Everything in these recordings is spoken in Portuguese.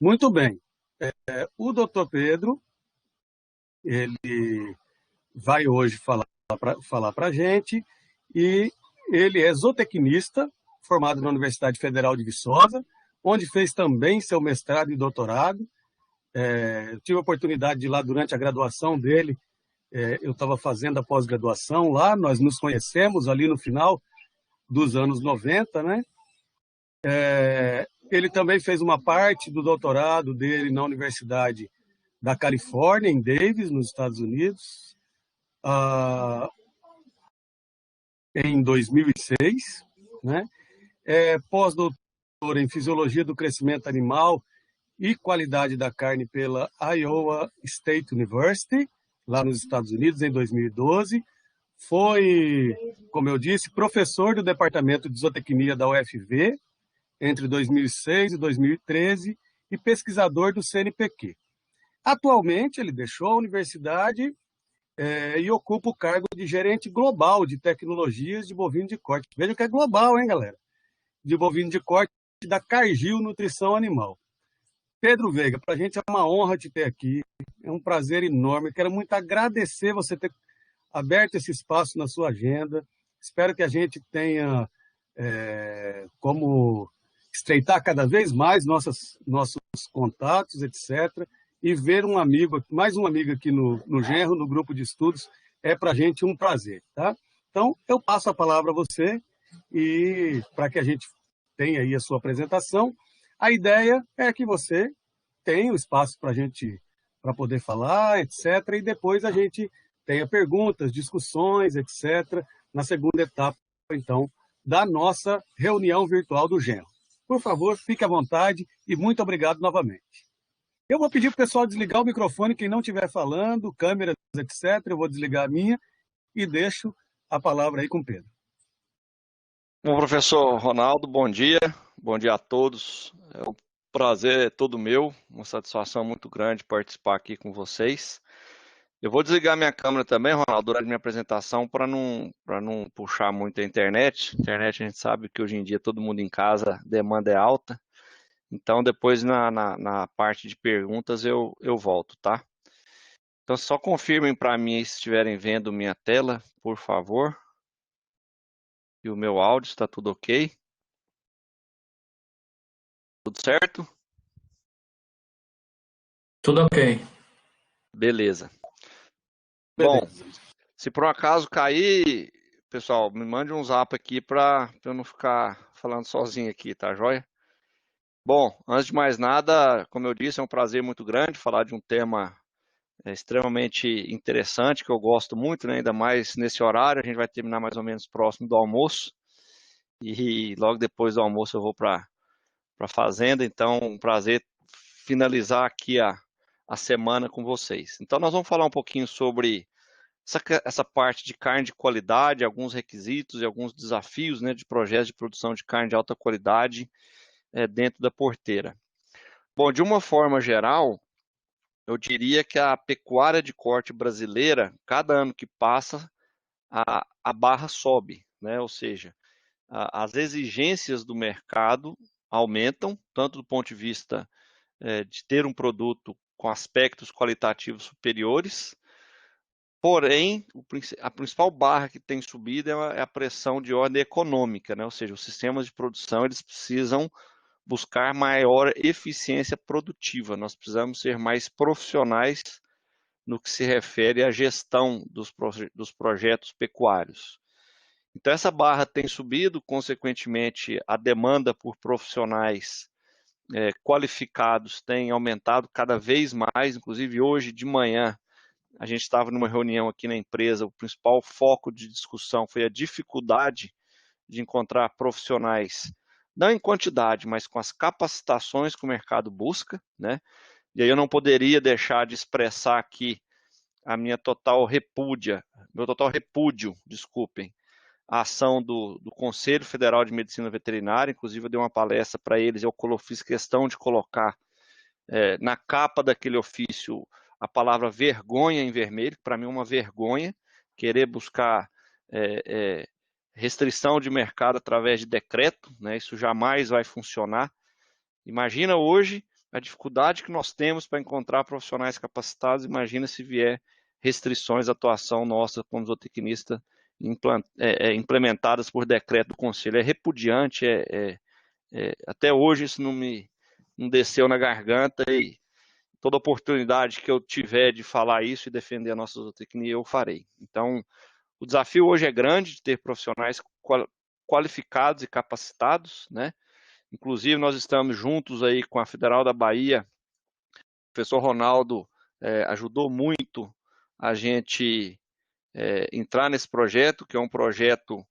Muito bem. O doutor Pedro, ele vai hoje falar para a gente, e ele é zootecnista, formado na Universidade Federal de Viçosa, onde fez também seu mestrado e doutorado. Eu tive a oportunidade de ir lá durante a graduação dele. Eu estava fazendo a pós-graduação lá, nós nos conhecemos ali no final dos anos 90, né? Ele também fez uma parte do doutorado dele na Universidade da Califórnia, em Davis, nos Estados Unidos, em 2006, né? Pós-doutor em Fisiologia do Crescimento Animal e Qualidade da Carne pela Iowa State University, lá nos Estados Unidos, em 2012. Foi, como eu disse, professor do Departamento de Zootecnia da UFV entre 2006 e 2013 e pesquisador do CNPq. Atualmente, ele deixou a universidade e ocupa o cargo de gerente global de tecnologias de bovino de corte. Veja que é global, hein, galera? De bovino de corte da Cargill Nutrição Animal. Pedro Veiga, para a gente é uma honra te ter aqui, é um prazer enorme. Quero muito agradecer você ter aberto esse espaço na sua agenda. Espero que a gente tenha como estreitar cada vez mais nossos contatos, etc. E ver um amigo, mais um amigo aqui no Genro, no grupo de estudos, é para a gente um prazer, tá? Então, eu passo a palavra a você, e para que a gente tenha aí a sua apresentação, a ideia é que você tenha o espaço para a gente, para poder falar, etc. E depois a gente tenha perguntas, discussões, etc. na segunda etapa, então, da nossa reunião virtual do Genro. Por favor, fique à vontade e muito obrigado novamente. Eu vou pedir para o pessoal desligar o microfone, quem não estiver falando, câmeras, etc. Eu vou desligar a minha e deixo a palavra aí com o Pedro. Bom, professor Ronaldo, bom dia a todos. É um prazer todo meu, uma satisfação muito grande participar aqui com vocês. Eu vou desligar minha câmera também, Ronaldo, durante minha apresentação, para não puxar muito a internet. Internet, a gente sabe que hoje em dia todo mundo em casa, a demanda é alta. Então, depois na parte de perguntas eu volto, tá? Então, só confirmem para mim se estiverem vendo minha tela, por favor. E o meu áudio, está tudo ok? Tudo certo? Tudo ok. Beleza. Bom, se por um acaso cair, pessoal, me mande um zap aqui para eu não ficar falando sozinho aqui, tá joia? Bom, antes de mais nada, como eu disse, é um prazer muito grande falar de um tema extremamente interessante, que eu gosto muito, né? Ainda mais nesse horário. A gente vai terminar mais ou menos próximo do almoço, e logo depois do almoço eu vou para a fazenda, então um prazer finalizar aqui a semana com vocês. Então nós vamos falar um pouquinho sobre essa parte de carne de qualidade, alguns requisitos e alguns desafios, né, de projetos de produção de carne de alta qualidade dentro da porteira. Bom, de uma forma geral, eu diria que a pecuária de corte brasileira, cada ano que passa, a barra sobe, né? Ou seja, as exigências do mercado aumentam, tanto do ponto de vista de ter um produto com aspectos qualitativos superiores, porém, a principal barra que tem subido é a pressão de ordem econômica, né? Ou seja, os sistemas de produção eles precisam buscar maior eficiência produtiva. Nós precisamos ser mais profissionais no que se refere à gestão dos projetos pecuários. Então, essa barra tem subido, consequentemente, a demanda por profissionais qualificados tem aumentado cada vez mais. Inclusive, hoje de manhã, a gente estava numa reunião aqui na empresa, o principal foco de discussão foi a dificuldade de encontrar profissionais, não em quantidade, mas com as capacitações que o mercado busca, né? E aí eu não poderia deixar de expressar aqui meu total repúdio, desculpem, a ação do Conselho Federal de Medicina Veterinária. Inclusive eu dei uma palestra para eles, eu fiz questão de colocar na capa daquele ofício a palavra vergonha em vermelho, que para mim é uma vergonha, querer buscar restrição de mercado através de decreto, né? Isso jamais vai funcionar. Imagina hoje a dificuldade que nós temos para encontrar profissionais capacitados, imagina se vier restrições à atuação nossa como zootecnista implementadas por decreto do Conselho. É repudiante, até hoje isso não desceu na garganta, e toda oportunidade que eu tiver de falar isso e defender a nossa zootecnia, eu farei. Então, o desafio hoje é grande de ter profissionais qualificados e capacitados, né? Inclusive, nós estamos juntos aí com a Federal da Bahia. O professor Ronaldo ajudou muito a gente entrar nesse projeto, que é um projeto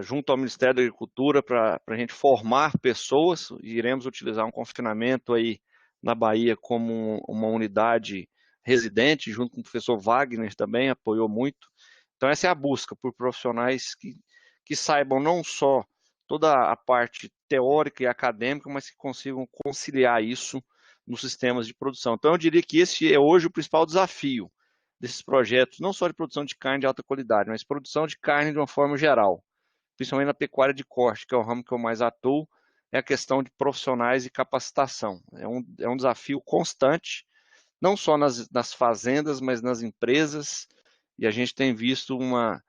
junto ao Ministério da Agricultura para a gente formar pessoas. Iremos utilizar um confinamento aí na Bahia como uma unidade residente, junto com o professor Wagner também, apoiou muito. Então essa é a busca por profissionais que saibam não só toda a parte teórica e acadêmica, mas que consigam conciliar isso nos sistemas de produção. Então eu diria que esse é hoje o principal desafio desses projetos, não só de produção de carne de alta qualidade, mas produção de carne de uma forma geral, principalmente na pecuária de corte, que é o ramo que eu mais atuo, é a questão de profissionais e capacitação. É um desafio constante, não só nas fazendas, mas nas empresas, e a gente tem visto uma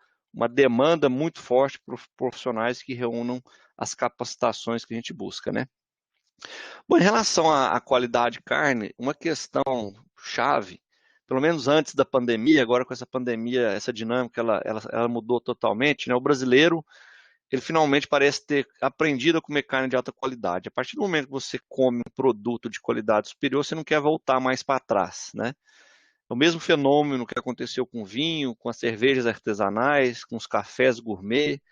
demanda muito forte por profissionais que reúnam as capacitações que a gente busca, né? Bom, em relação à qualidade de carne, uma questão chave, pelo menos antes da pandemia, agora com essa pandemia, essa dinâmica, ela mudou totalmente, né? O brasileiro, ele finalmente parece ter aprendido a comer carne de alta qualidade. A partir do momento que você come um produto de qualidade superior, você não quer voltar mais para trás, né? O mesmo fenômeno que aconteceu com o vinho, com as cervejas artesanais, com os cafés gourmet.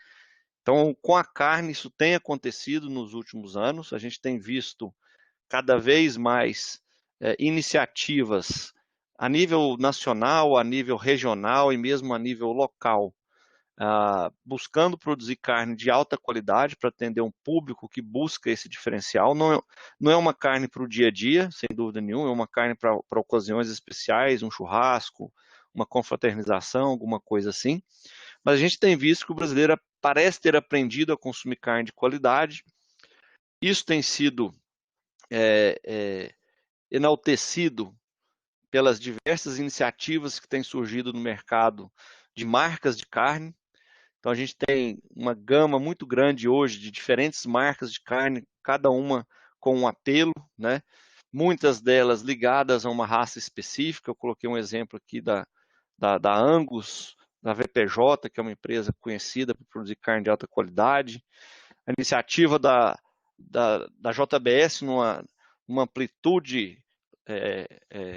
Então, com a carne, isso tem acontecido nos últimos anos. A gente tem visto cada vez mais iniciativas a nível nacional, a nível regional e mesmo a nível local, buscando produzir carne de alta qualidade para atender um público que busca esse diferencial. Não é uma carne para o dia a dia, sem dúvida nenhuma, é uma carne para ocasiões especiais, um churrasco, uma confraternização, alguma coisa assim. Mas a gente tem visto que o brasileiro parece ter aprendido a consumir carne de qualidade. Isso tem sido enaltecido pelas diversas iniciativas que têm surgido no mercado de marcas de carne. Então a gente tem uma gama muito grande hoje de diferentes marcas de carne, cada uma com um apelo, né? Muitas delas ligadas a uma raça específica. Eu coloquei um exemplo aqui da Angus, da VPJ, que é uma empresa conhecida por produzir carne de alta qualidade. A iniciativa da JBS numa amplitude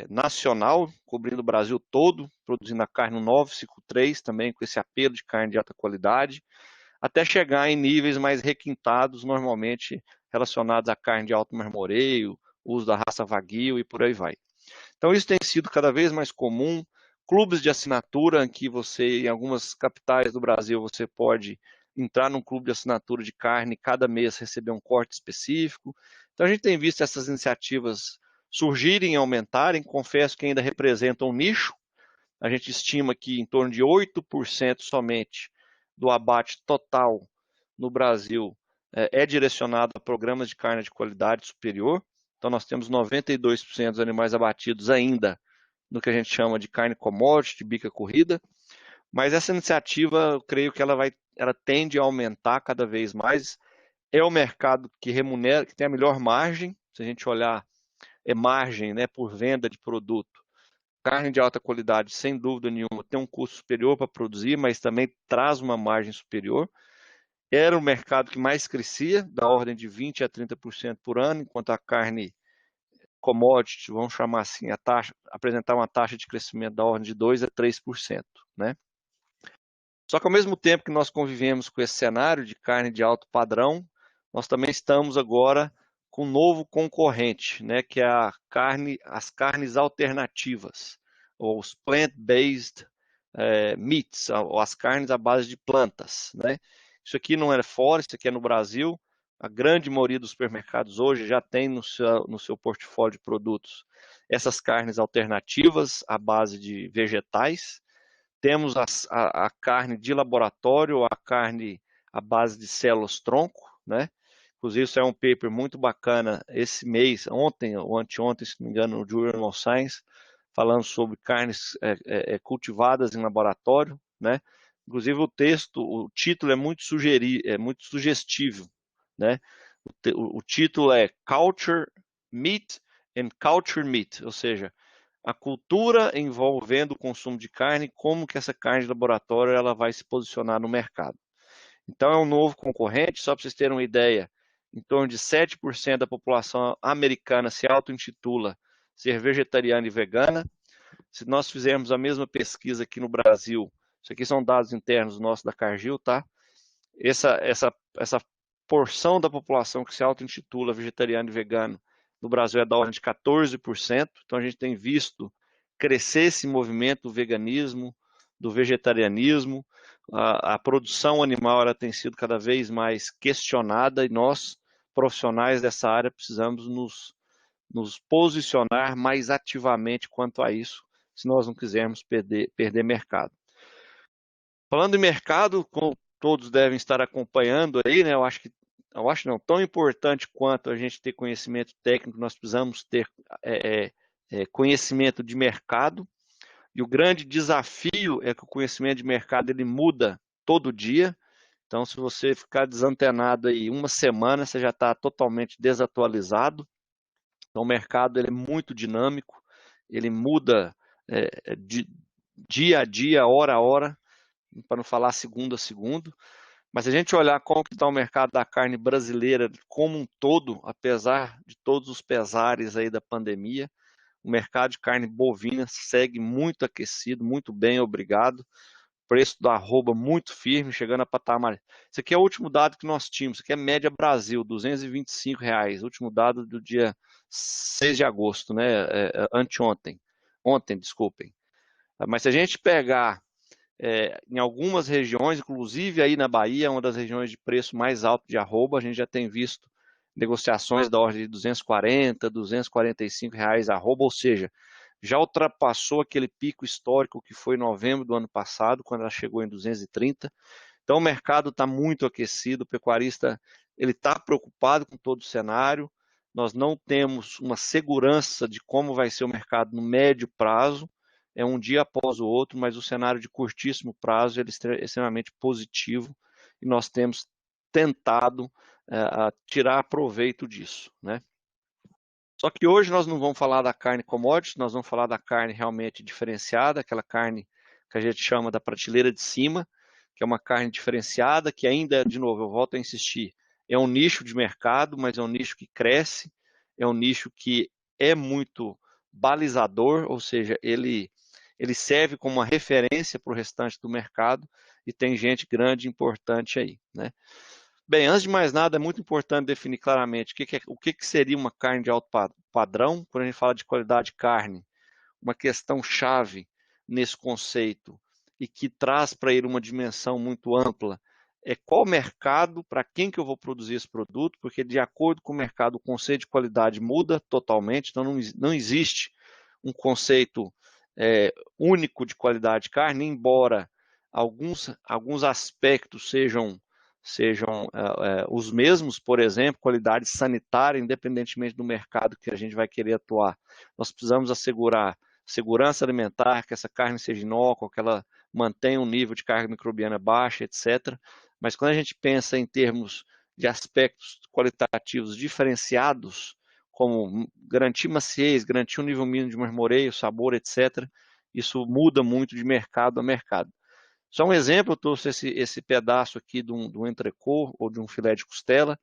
nacional, cobrindo o Brasil todo, produzindo a carne no 953 também, com esse apelo de carne de alta qualidade, até chegar em níveis mais requintados, normalmente relacionados à carne de alto marmoreio, uso da raça Wagyu e por aí vai. Então isso tem sido cada vez mais comum. Clubes de assinatura, em que você, em algumas capitais do Brasil, você pode entrar num clube de assinatura de carne e cada mês receber um corte específico. Então a gente tem visto essas iniciativas surgirem e aumentarem. Confesso que ainda representam um nicho. A gente estima que em torno de 8% somente do abate total no Brasil é direcionado a programas de carne de qualidade superior. Então nós temos 92% dos animais abatidos ainda no que a gente chama de carne commodity, de bica corrida. Mas essa iniciativa, eu creio que ela tende a aumentar cada vez mais. É o mercado que remunera, que tem a melhor margem. Se a gente olhar, margem, né, por venda de produto. Carne de alta qualidade, sem dúvida nenhuma, tem um custo superior para produzir, mas também traz uma margem superior. Era o mercado que mais crescia, da ordem de 20% a 30% por ano, enquanto a carne commodity, vamos chamar assim, apresentar uma taxa de crescimento da ordem de 2% a 3%, né? Só que ao mesmo tempo que nós convivemos com esse cenário de carne de alto padrão, nós também estamos agora com um novo concorrente, né, que é as carnes alternativas, ou os plant-based meats, ou as carnes à base de plantas, né? Isso aqui não é fora, isso aqui é no Brasil. A grande maioria dos supermercados hoje já tem no seu portfólio de produtos essas carnes alternativas à base de vegetais. Temos a carne de laboratório, a carne à base de células-tronco, né? Inclusive, saiu um paper muito bacana esse mês, ontem ou anteontem, se não me engano, no Journal of Science, falando sobre carnes cultivadas em laboratório, né? Inclusive o título é muito sugestivo, né? O título é Culture Meat and Culture Meat, ou seja, a cultura envolvendo o consumo de carne, como que essa carne de laboratório ela vai se posicionar no mercado. Então é um novo concorrente, só para vocês terem uma ideia, em torno de 7% da população americana se auto-intitula ser vegetariana e vegana. Se nós fizermos a mesma pesquisa aqui no Brasil, isso aqui são dados internos nossos da Cargill, tá? Essa porção da população que se auto-intitula vegetariano e vegano no Brasil é da ordem de 14%. Então a gente tem visto crescer esse movimento do veganismo, do vegetarianismo. A produção animal ela tem sido cada vez mais questionada e nós, profissionais dessa área, precisamos nos posicionar mais ativamente quanto a isso, se nós não quisermos perder mercado. Falando em mercado, como todos devem estar acompanhando aí, né? Eu acho não, tão importante quanto a gente ter conhecimento técnico, nós precisamos ter conhecimento de mercado. E o grande desafio é que o conhecimento de mercado ele muda todo dia. Então, se você ficar desantenado aí uma semana, você já está totalmente desatualizado. Então, o mercado ele é muito dinâmico, ele muda de dia a dia, hora a hora, para não falar segundo a segundo. Mas se a gente olhar como está o mercado da carne brasileira como um todo, apesar de todos os pesares aí da pandemia, o mercado de carne bovina segue muito aquecido, muito bem, obrigado. Preço da arroba muito firme, chegando a patamar. Esse aqui é o último dado que nós tínhamos. Isso aqui é média Brasil, R$ 225. Último dado do dia 6 de agosto, né? Anteontem. Ontem, desculpem. Mas se a gente pegar em algumas regiões, inclusive aí na Bahia, uma das regiões de preço mais alto de arroba, a gente já tem visto negociações da ordem de R$ 240, R$ 245 a arroba, ou seja, já ultrapassou aquele pico histórico que foi em novembro do ano passado, quando ela chegou em 230. Então o mercado está muito aquecido, o pecuarista ele está preocupado com todo o cenário, nós não temos uma segurança de como vai ser o mercado no médio prazo, é um dia após o outro, mas o cenário de curtíssimo prazo ele é extremamente positivo e nós temos tentado tirar proveito disso, né? Só que hoje nós não vamos falar da carne commodity, nós vamos falar da carne realmente diferenciada, aquela carne que a gente chama da prateleira de cima, que é uma carne diferenciada, que ainda, de novo, eu volto a insistir, é um nicho de mercado, mas é um nicho que cresce, é um nicho que é muito balizador, ou seja, ele serve como uma referência para o restante do mercado e tem gente grande e importante aí, né? Bem, antes de mais nada, é muito importante definir claramente o que seria uma carne de alto padrão. Quando a gente fala de qualidade de carne, uma questão chave nesse conceito e que traz para ele uma dimensão muito ampla é qual mercado, para quem que eu vou produzir esse produto, porque de acordo com o mercado o conceito de qualidade muda totalmente, então não existe um conceito único de qualidade de carne, embora alguns aspectos sejam os mesmos, por exemplo, qualidade sanitária, independentemente do mercado que a gente vai querer atuar. Nós precisamos assegurar segurança alimentar, que essa carne seja inócua, que ela mantenha um nível de carga microbiana baixa, etc. Mas quando a gente pensa em termos de aspectos qualitativos diferenciados, como garantir maciez, garantir um nível mínimo de marmoreio, sabor, etc., isso muda muito de mercado a mercado. Só um exemplo, eu trouxe esse pedaço aqui de um entrecô ou de um filé de costela,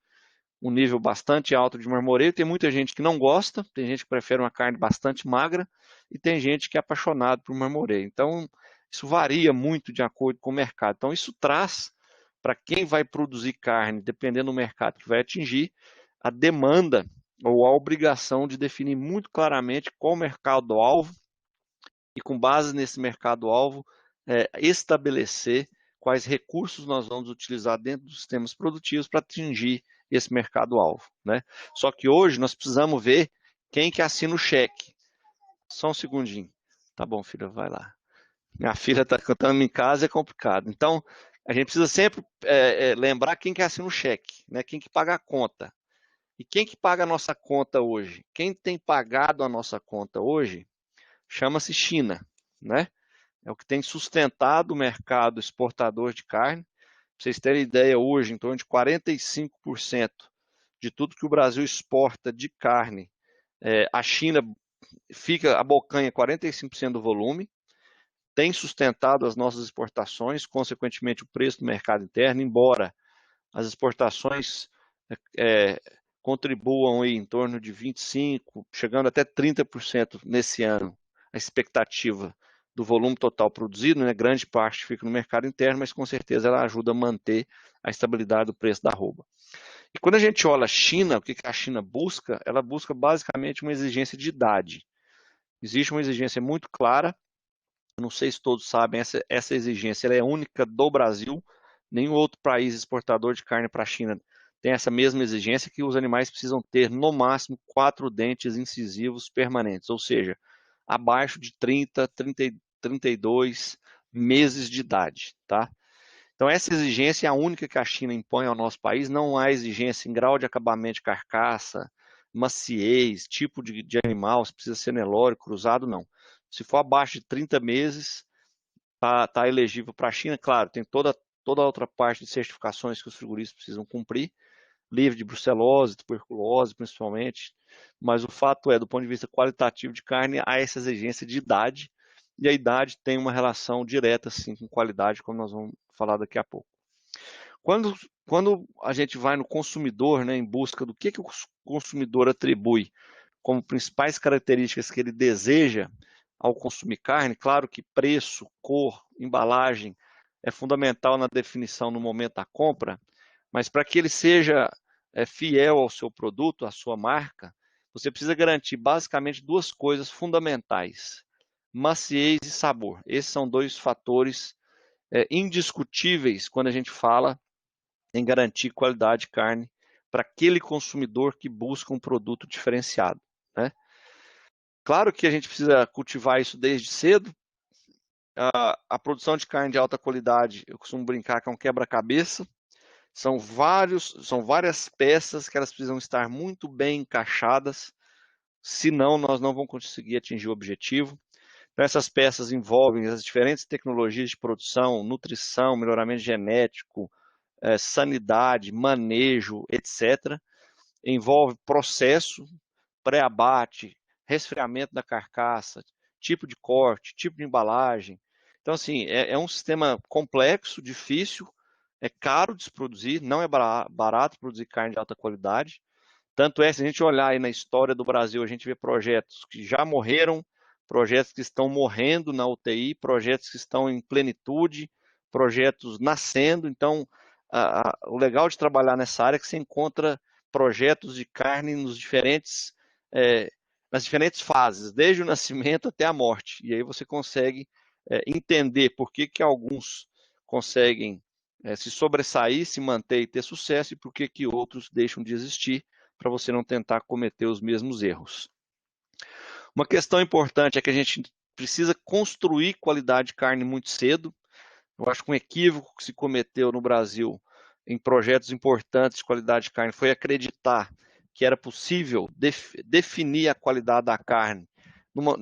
um nível bastante alto de marmoreio. Tem muita gente que não gosta, tem gente que prefere uma carne bastante magra e tem gente que é apaixonado por marmoreio. Então, isso varia muito de acordo com o mercado. Então, isso traz para quem vai produzir carne, dependendo do mercado que vai atingir, a demanda ou a obrigação de definir muito claramente qual o mercado-alvo e, com base nesse mercado-alvo, estabelecer quais recursos nós vamos utilizar dentro dos sistemas produtivos para atingir esse mercado-alvo, né? Só que hoje nós precisamos ver quem que assina o cheque. Só um segundinho. Tá bom, filha, vai lá. Minha filha está cantando em casa, é complicado. Então, a gente precisa sempre lembrar quem que assina o cheque, né? Quem que paga a conta. E quem que paga a nossa conta hoje? Quem tem pagado a nossa conta hoje chama-se China, né? É o que tem sustentado o mercado exportador de carne. Para vocês terem ideia, hoje, em torno de 45% de tudo que o Brasil exporta de carne, a China fica abocanha 45% do volume, tem sustentado as nossas exportações, consequentemente o preço do mercado interno, embora as exportações contribuam aí em torno de 25%, chegando até 30% nesse ano, a expectativa do volume total produzido, né? Grande parte fica no mercado interno, mas com certeza ela ajuda a manter a estabilidade do preço da arroba. E quando a gente olha a China, o que a China busca? Ela busca basicamente uma exigência de idade. Existe uma exigência muito clara, não sei se todos sabem, essa exigência ela é única do Brasil, nenhum outro país exportador de carne para a China tem essa mesma exigência, que os animais precisam ter no máximo 4 dentes incisivos permanentes, ou seja, abaixo de 30, 32 meses de idade, tá? Então essa exigência é a única que a China impõe ao nosso país, não há exigência em grau de acabamento de carcaça, maciez, tipo de animal, se precisa ser Nelore, cruzado, não. Se for abaixo de 30 meses, tá elegível para a China. Claro, tem toda a outra parte de certificações que os frigoríficos precisam cumprir, livre de brucelose, tuberculose, principalmente. Mas o fato é, do ponto de vista qualitativo de carne, há essa exigência de idade, e a idade tem uma relação direta, sim, com qualidade, como nós vamos falar daqui a pouco. Quando a gente vai no consumidor, né, em busca do que o consumidor atribui como principais características que ele deseja ao consumir carne, claro que preço, cor, embalagem é fundamental na definição no momento da compra, mas para que ele seja fiel ao seu produto, à sua marca, você precisa garantir basicamente duas coisas fundamentais: maciez e sabor. Esses são dois fatores indiscutíveis quando a gente fala em garantir qualidade de carne para aquele consumidor que busca um produto diferenciado, né? Claro que a gente precisa cultivar isso desde cedo. A produção de carne de alta qualidade, eu costumo brincar que é um quebra-cabeça. São várias peças que elas precisam estar muito bem encaixadas, senão nós não vamos conseguir atingir o objetivo. Então, essas peças envolvem as diferentes tecnologias de produção, nutrição, melhoramento genético, sanidade, manejo, etc. Envolve processo, pré-abate, resfriamento da carcaça, tipo de corte, tipo de embalagem. Então, assim, é um sistema complexo, difícil, é caro de se produzir, não é barato produzir carne de alta qualidade. Tanto é, se a gente olhar aí na história do Brasil, a gente vê projetos que já morreram, projetos que estão morrendo na UTI, projetos que estão em plenitude, projetos nascendo. Então, o legal de trabalhar nessa área é que você encontra projetos de carne nas diferentes fases, desde o nascimento até a morte. E aí você consegue entender por que alguns conseguem se sobressair, se manter e ter sucesso, e por que outros deixam de existir, para você não tentar cometer os mesmos erros. Uma questão importante é que a gente precisa construir qualidade de carne muito cedo. Eu acho que um equívoco que se cometeu no Brasil em projetos importantes de qualidade de carne foi acreditar que era possível definir a qualidade da carne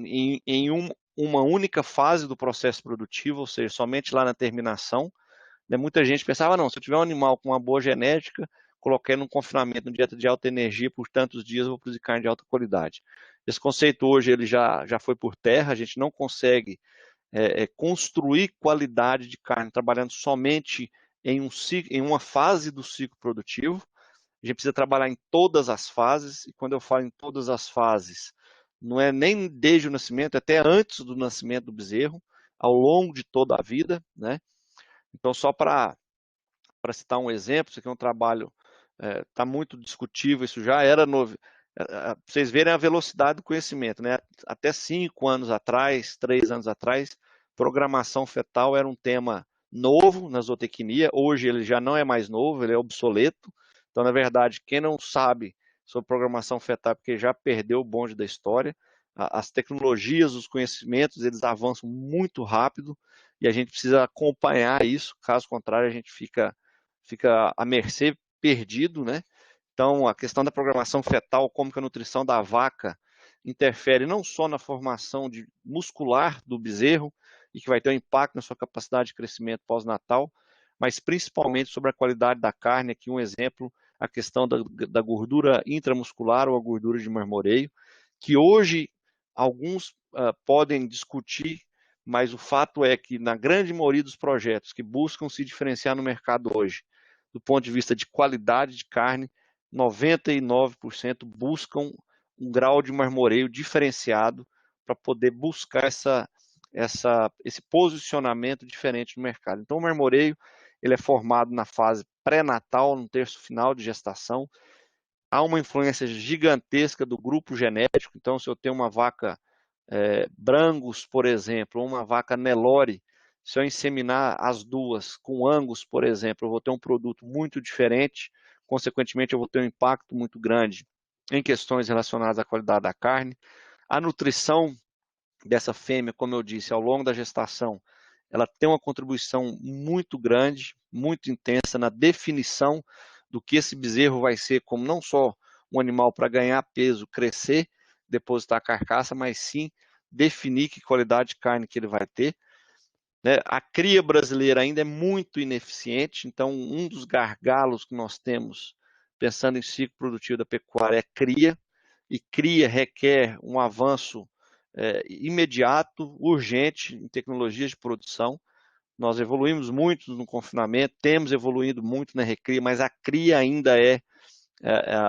em uma única fase do processo produtivo, ou seja, somente lá na terminação. Muita gente pensava, não, se eu tiver um animal com uma boa genética, coloquei num confinamento, numa dieta de alta energia, por tantos dias eu vou produzir carne de alta qualidade. Esse conceito hoje ele já foi por terra, a gente não consegue construir qualidade de carne trabalhando somente em uma fase do ciclo produtivo. A gente precisa trabalhar em todas as fases, e quando eu falo em todas as fases, não é nem desde o nascimento, é até antes do nascimento do bezerro, ao longo de toda a vida, né? Então, só para citar um exemplo, isso aqui é um trabalho, está muito discutível, isso já era novo. Vocês verem a velocidade do conhecimento, né? Até 5 anos atrás, 3 anos atrás, programação fetal era um tema novo na zootecnia. Hoje ele já não é mais novo, ele é obsoleto. Então, na verdade, quem não sabe sobre programação fetal é porque já perdeu o bonde da história. As tecnologias, os conhecimentos, eles avançam muito rápido. e a gente precisa acompanhar isso, caso contrário a gente fica à mercê, perdido, né? Então, a questão da programação fetal, como que a nutrição da vaca interfere não só na formação muscular do bezerro, e que vai ter um impacto na sua capacidade de crescimento pós-natal, mas principalmente sobre a qualidade da carne. Aqui um exemplo, a questão da gordura intramuscular ou a gordura de marmoreio, que hoje alguns podem discutir, mas o fato é que na grande maioria dos projetos que buscam se diferenciar no mercado hoje, do ponto de vista de qualidade de carne, 99% buscam um grau de marmoreio diferenciado para poder buscar esse posicionamento diferente no mercado. Então, o marmoreio ele é formado na fase pré-natal, no terço final de gestação. Há uma influência gigantesca do grupo genético. Então, se eu tenho uma vaca Brangus, por exemplo, ou uma vaca Nelore, se eu inseminar as duas com Angus, por exemplo, eu vou ter um produto muito diferente, consequentemente eu vou ter um impacto muito grande em questões relacionadas à qualidade da carne. A nutrição dessa fêmea, como eu disse, ao longo da gestação, ela tem uma contribuição muito grande, muito intensa na definição do que esse bezerro vai ser, como não só um animal para ganhar peso, crescer, depositar a carcaça, mas sim definir que qualidade de carne que ele vai ter. Né? A cria brasileira ainda é muito ineficiente, então um dos gargalos que nós temos, pensando em ciclo produtivo da pecuária, é cria, e cria requer um avanço imediato, urgente em tecnologias de produção. Nós evoluímos muito no confinamento, temos evoluído muito na recria, mas a cria ainda é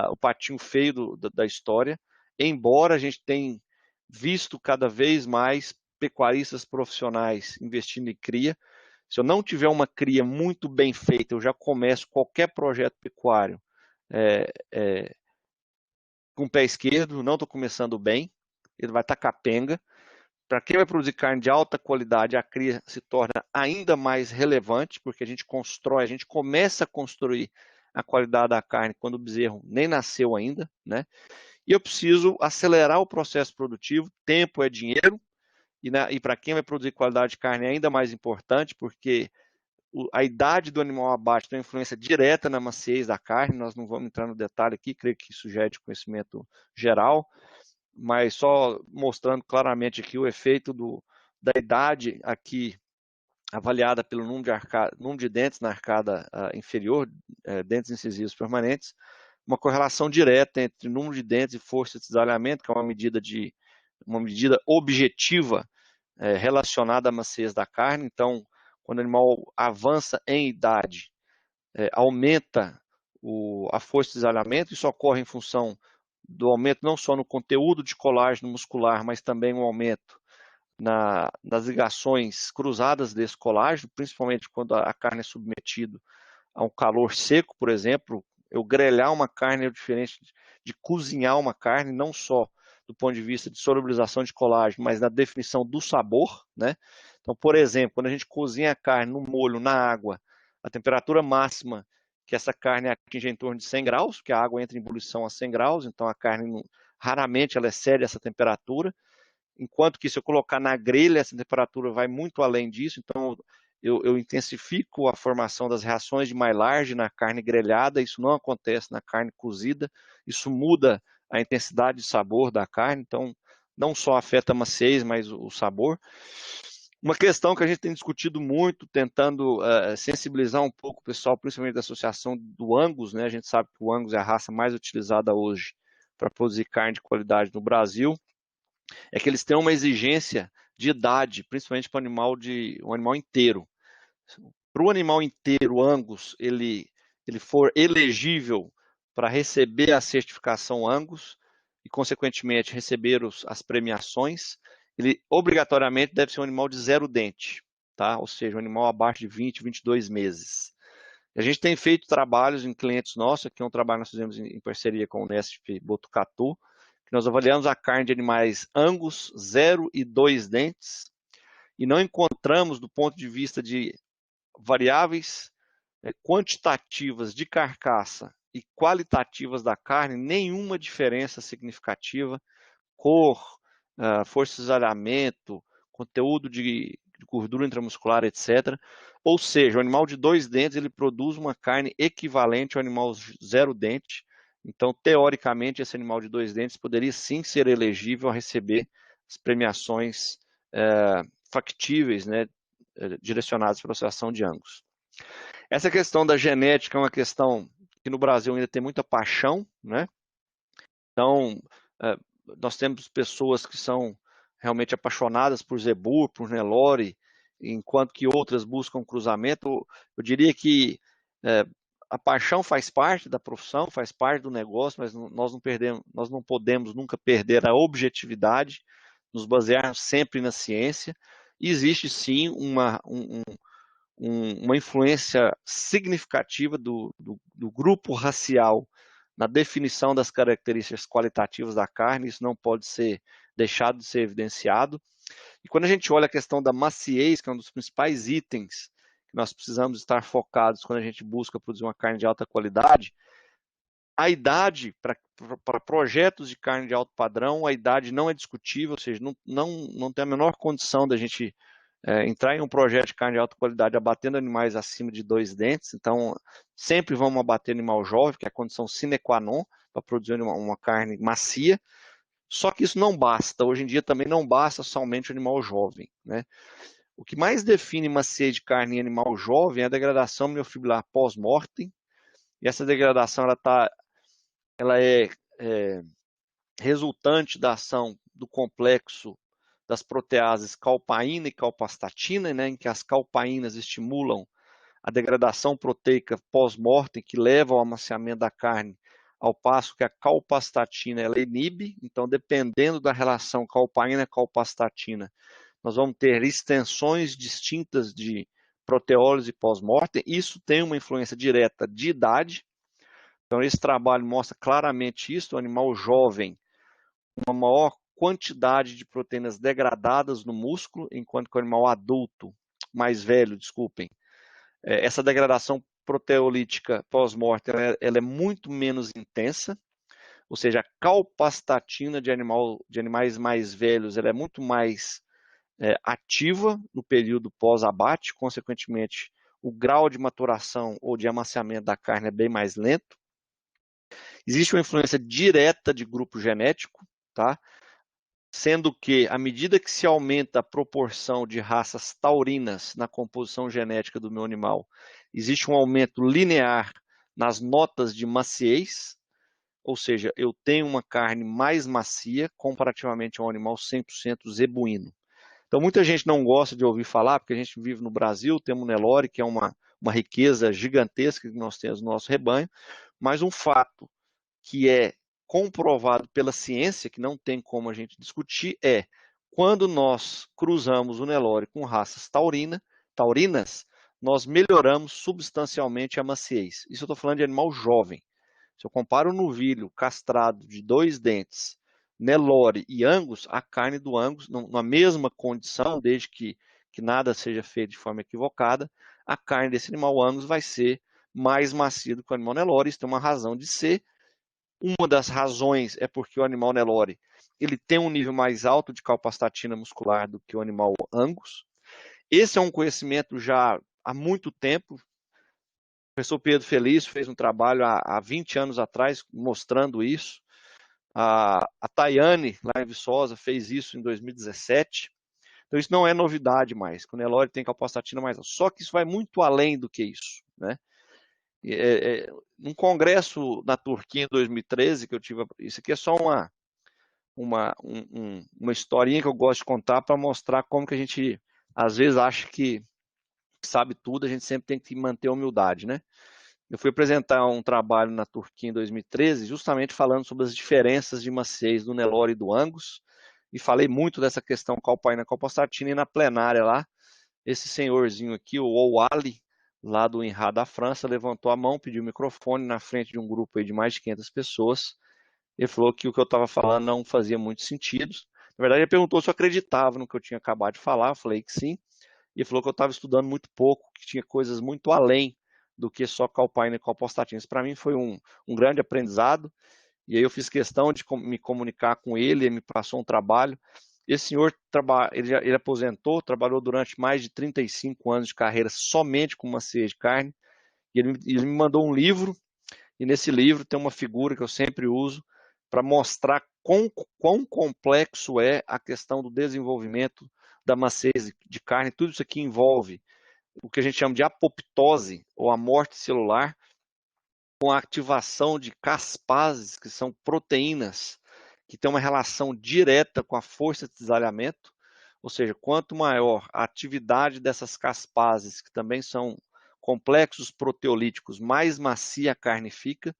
o patinho feio da história, embora a gente tenha visto cada vez mais pecuaristas profissionais investindo em cria. Se eu não tiver uma cria muito bem feita, eu já começo qualquer projeto pecuário com o pé esquerdo, não estou começando bem, ele vai estar capenga. Para quem vai produzir carne de alta qualidade, a cria se torna ainda mais relevante, porque a gente começa a construir a qualidade da carne quando o bezerro nem nasceu ainda, né? E eu preciso acelerar o processo produtivo, tempo é dinheiro, e para quem vai produzir qualidade de carne é ainda mais importante, porque a idade do animal abate tem uma influência direta na maciez da carne. Nós não vamos entrar no detalhe aqui, creio que isso já é de conhecimento geral, mas só mostrando claramente aqui o efeito da idade aqui avaliada pelo número de dentes na arcada inferior, dentes incisivos permanentes, uma correlação direta entre número de dentes e força de cisalhamento, que é uma medida objetiva relacionada à maciez da carne. Então, quando o animal avança em idade, aumenta a força de cisalhamento. Isso ocorre em função do aumento não só no conteúdo de colágeno muscular, mas também um aumento nas ligações cruzadas desse colágeno, principalmente quando a carne é submetida a um calor seco, por exemplo. Eu grelhar uma carne é diferente de cozinhar uma carne, não só do ponto de vista de solubilização de colágeno, mas na definição do sabor, né? Então, por exemplo, quando a gente cozinha a carne no molho, na água, a temperatura máxima que essa carne atinge é em torno de 100 graus, porque a água entra em ebulição a 100 graus, então a carne raramente ela excede essa temperatura, enquanto que se eu colocar na grelha, essa temperatura vai muito além disso. Então eu intensifico a formação das reações de Maillard na carne grelhada. Isso não acontece na carne cozida, isso muda a intensidade de sabor da carne, então não só afeta a maciez, mas o sabor. Uma questão que a gente tem discutido muito, tentando sensibilizar um pouco o pessoal, principalmente da associação do Angus, né? A gente sabe que o Angus é a raça mais utilizada hoje para produzir carne de qualidade no Brasil, é que eles têm uma exigência de idade, principalmente para um animal inteiro. Para o animal inteiro, Angus, ele for elegível para receber a certificação Angus e, consequentemente, receber as premiações, ele obrigatoriamente deve ser um animal de 0 dente, tá? Ou seja, um animal abaixo de 20, 22 meses. A gente tem feito trabalhos em clientes nossos, aqui é um trabalho que nós fizemos em parceria com o Nesp Botucatu, que nós avaliamos a carne de animais Angus 0 e 2 dentes e não encontramos, do ponto de vista de variáveis quantitativas de carcaça e qualitativas da carne, nenhuma diferença significativa, cor, força de cisalhamento, conteúdo de de gordura intramuscular, etc. Ou seja, o animal de 2 dentes ele produz uma carne equivalente ao animal 0 dente. Então, teoricamente, esse animal de 2 dentes poderia sim ser elegível a receber as premiações factíveis, né, direcionadas para a Associação de Angus. Essa questão da genética é uma questão que no Brasil ainda tem muita paixão, né? Então, nós temos pessoas que são realmente apaixonadas por Zebu, por Nelore, enquanto que outras buscam cruzamento. Eu diria que a paixão faz parte da profissão, faz parte do negócio, mas nós não podemos nunca perder a objetividade, nos basear sempre na ciência. E existe sim uma influência significativa do grupo racial na definição das características qualitativas da carne, isso não pode ser deixado de ser evidenciado. E quando a gente olha a questão da maciez, que é um dos principais itens que nós precisamos estar focados quando a gente busca produzir uma carne de alta qualidade, a idade para projetos de carne de alto padrão, a idade não é discutível, ou seja, não tem a menor condição da gente entrar em um projeto de carne de alta qualidade abatendo animais acima de 2 dentes. Então, sempre vamos abater animal jovem, que é a condição sine qua non para produzir uma carne macia. Só que isso não basta. Hoje em dia também não basta somente o animal jovem, né? O que mais define maciez de carne em animal jovem é a degradação miofibrilar pós-mortem. E essa degradação ela é resultante da ação do complexo das proteases calpaína e calpastatina, né, em que as calpaínas estimulam a degradação proteica pós-mortem, que leva ao amaciamento da carne, ao passo que a calpastatina ela inibe. Então, dependendo da relação calpaína-calpastatina, nós vamos ter extensões distintas de proteólise pós-mortem. Isso tem uma influência direta de idade. Então, esse trabalho mostra claramente isso. O animal jovem, uma maior quantidade de proteínas degradadas no músculo, enquanto que o animal adulto, mais velho, desculpem, essa degradação proteolítica pós-mortem ela é muito menos intensa, ou seja, a calpastatina de animais mais velhos ela é muito mais ativa no período pós-abate, consequentemente, o grau de maturação ou de amaciamento da carne é bem mais lento. Existe uma influência direta de grupo genético, tá? Sendo que, à medida que se aumenta a proporção de raças taurinas na composição genética do meu animal, existe um aumento linear nas notas de maciez, ou seja, eu tenho uma carne mais macia comparativamente a um animal 100% zebuíno. Então, muita gente não gosta de ouvir falar, porque a gente vive no Brasil, temos o Nelore, que é uma riqueza gigantesca que nós temos no nosso rebanho, mas um fato que é comprovado pela ciência, que não tem como a gente discutir, é quando nós cruzamos o Nelore com raças taurinas, nós melhoramos substancialmente a maciez. Isso eu estou falando de animal jovem. Se eu comparo o novilho castrado de 2 dentes, Nelore e Angus, a carne do Angus, na mesma condição, desde que nada seja feito de forma equivocada, a carne desse animal Angus vai ser mais macia do que o animal Nelore. Isso tem uma razão de ser. Uma das razões é porque o animal Nelore ele tem um nível mais alto de calpastatina muscular do que o animal Angus. Esse é um conhecimento já há muito tempo. O professor Pedro Felício fez um trabalho há 20 anos atrás mostrando isso. A Tayane, lá em Viçosa, fez isso em 2017. Então isso não é novidade mais, que o Nelore tem calpastatina mais alta. Só que isso vai muito além do que isso, né? Num congresso na Turquia em 2013, que eu tive, isso aqui é só uma historinha que eu gosto de contar para mostrar como que a gente às vezes acha que sabe tudo, a gente sempre tem que manter a humildade, né? Eu fui apresentar um trabalho na Turquia em 2013, justamente falando sobre as diferenças de maciez do Nelore e do Angus, e falei muito dessa questão calpaína-calpastatina, e na plenária lá, esse senhorzinho aqui, o Ouali, lá do INRA da França, levantou a mão, pediu o microfone na frente de um grupo aí de mais de 500 pessoas. Ele falou que o que eu estava falando não fazia muito sentido. Na verdade, ele perguntou se eu acreditava no que eu tinha acabado de falar. Eu falei que sim. E ele falou que eu estava estudando muito pouco, que tinha coisas muito além do que só calpaína e calpastatina. Isso para mim foi um grande aprendizado. E aí eu fiz questão de me comunicar com ele, ele me passou um trabalho. Esse senhor ele aposentou, trabalhou durante mais de 35 anos de carreira somente com macia de carne. E ele me mandou um livro, e nesse livro tem uma figura que eu sempre uso para mostrar quão complexo é a questão do desenvolvimento da maciez de carne. Tudo isso aqui envolve o que a gente chama de apoptose, ou a morte celular, com a ativação de caspases, que são proteínas, que têm uma relação direta com a força de cisalhamento, ou seja, quanto maior a atividade dessas caspases, que também são complexos proteolíticos, mais macia a carne fica.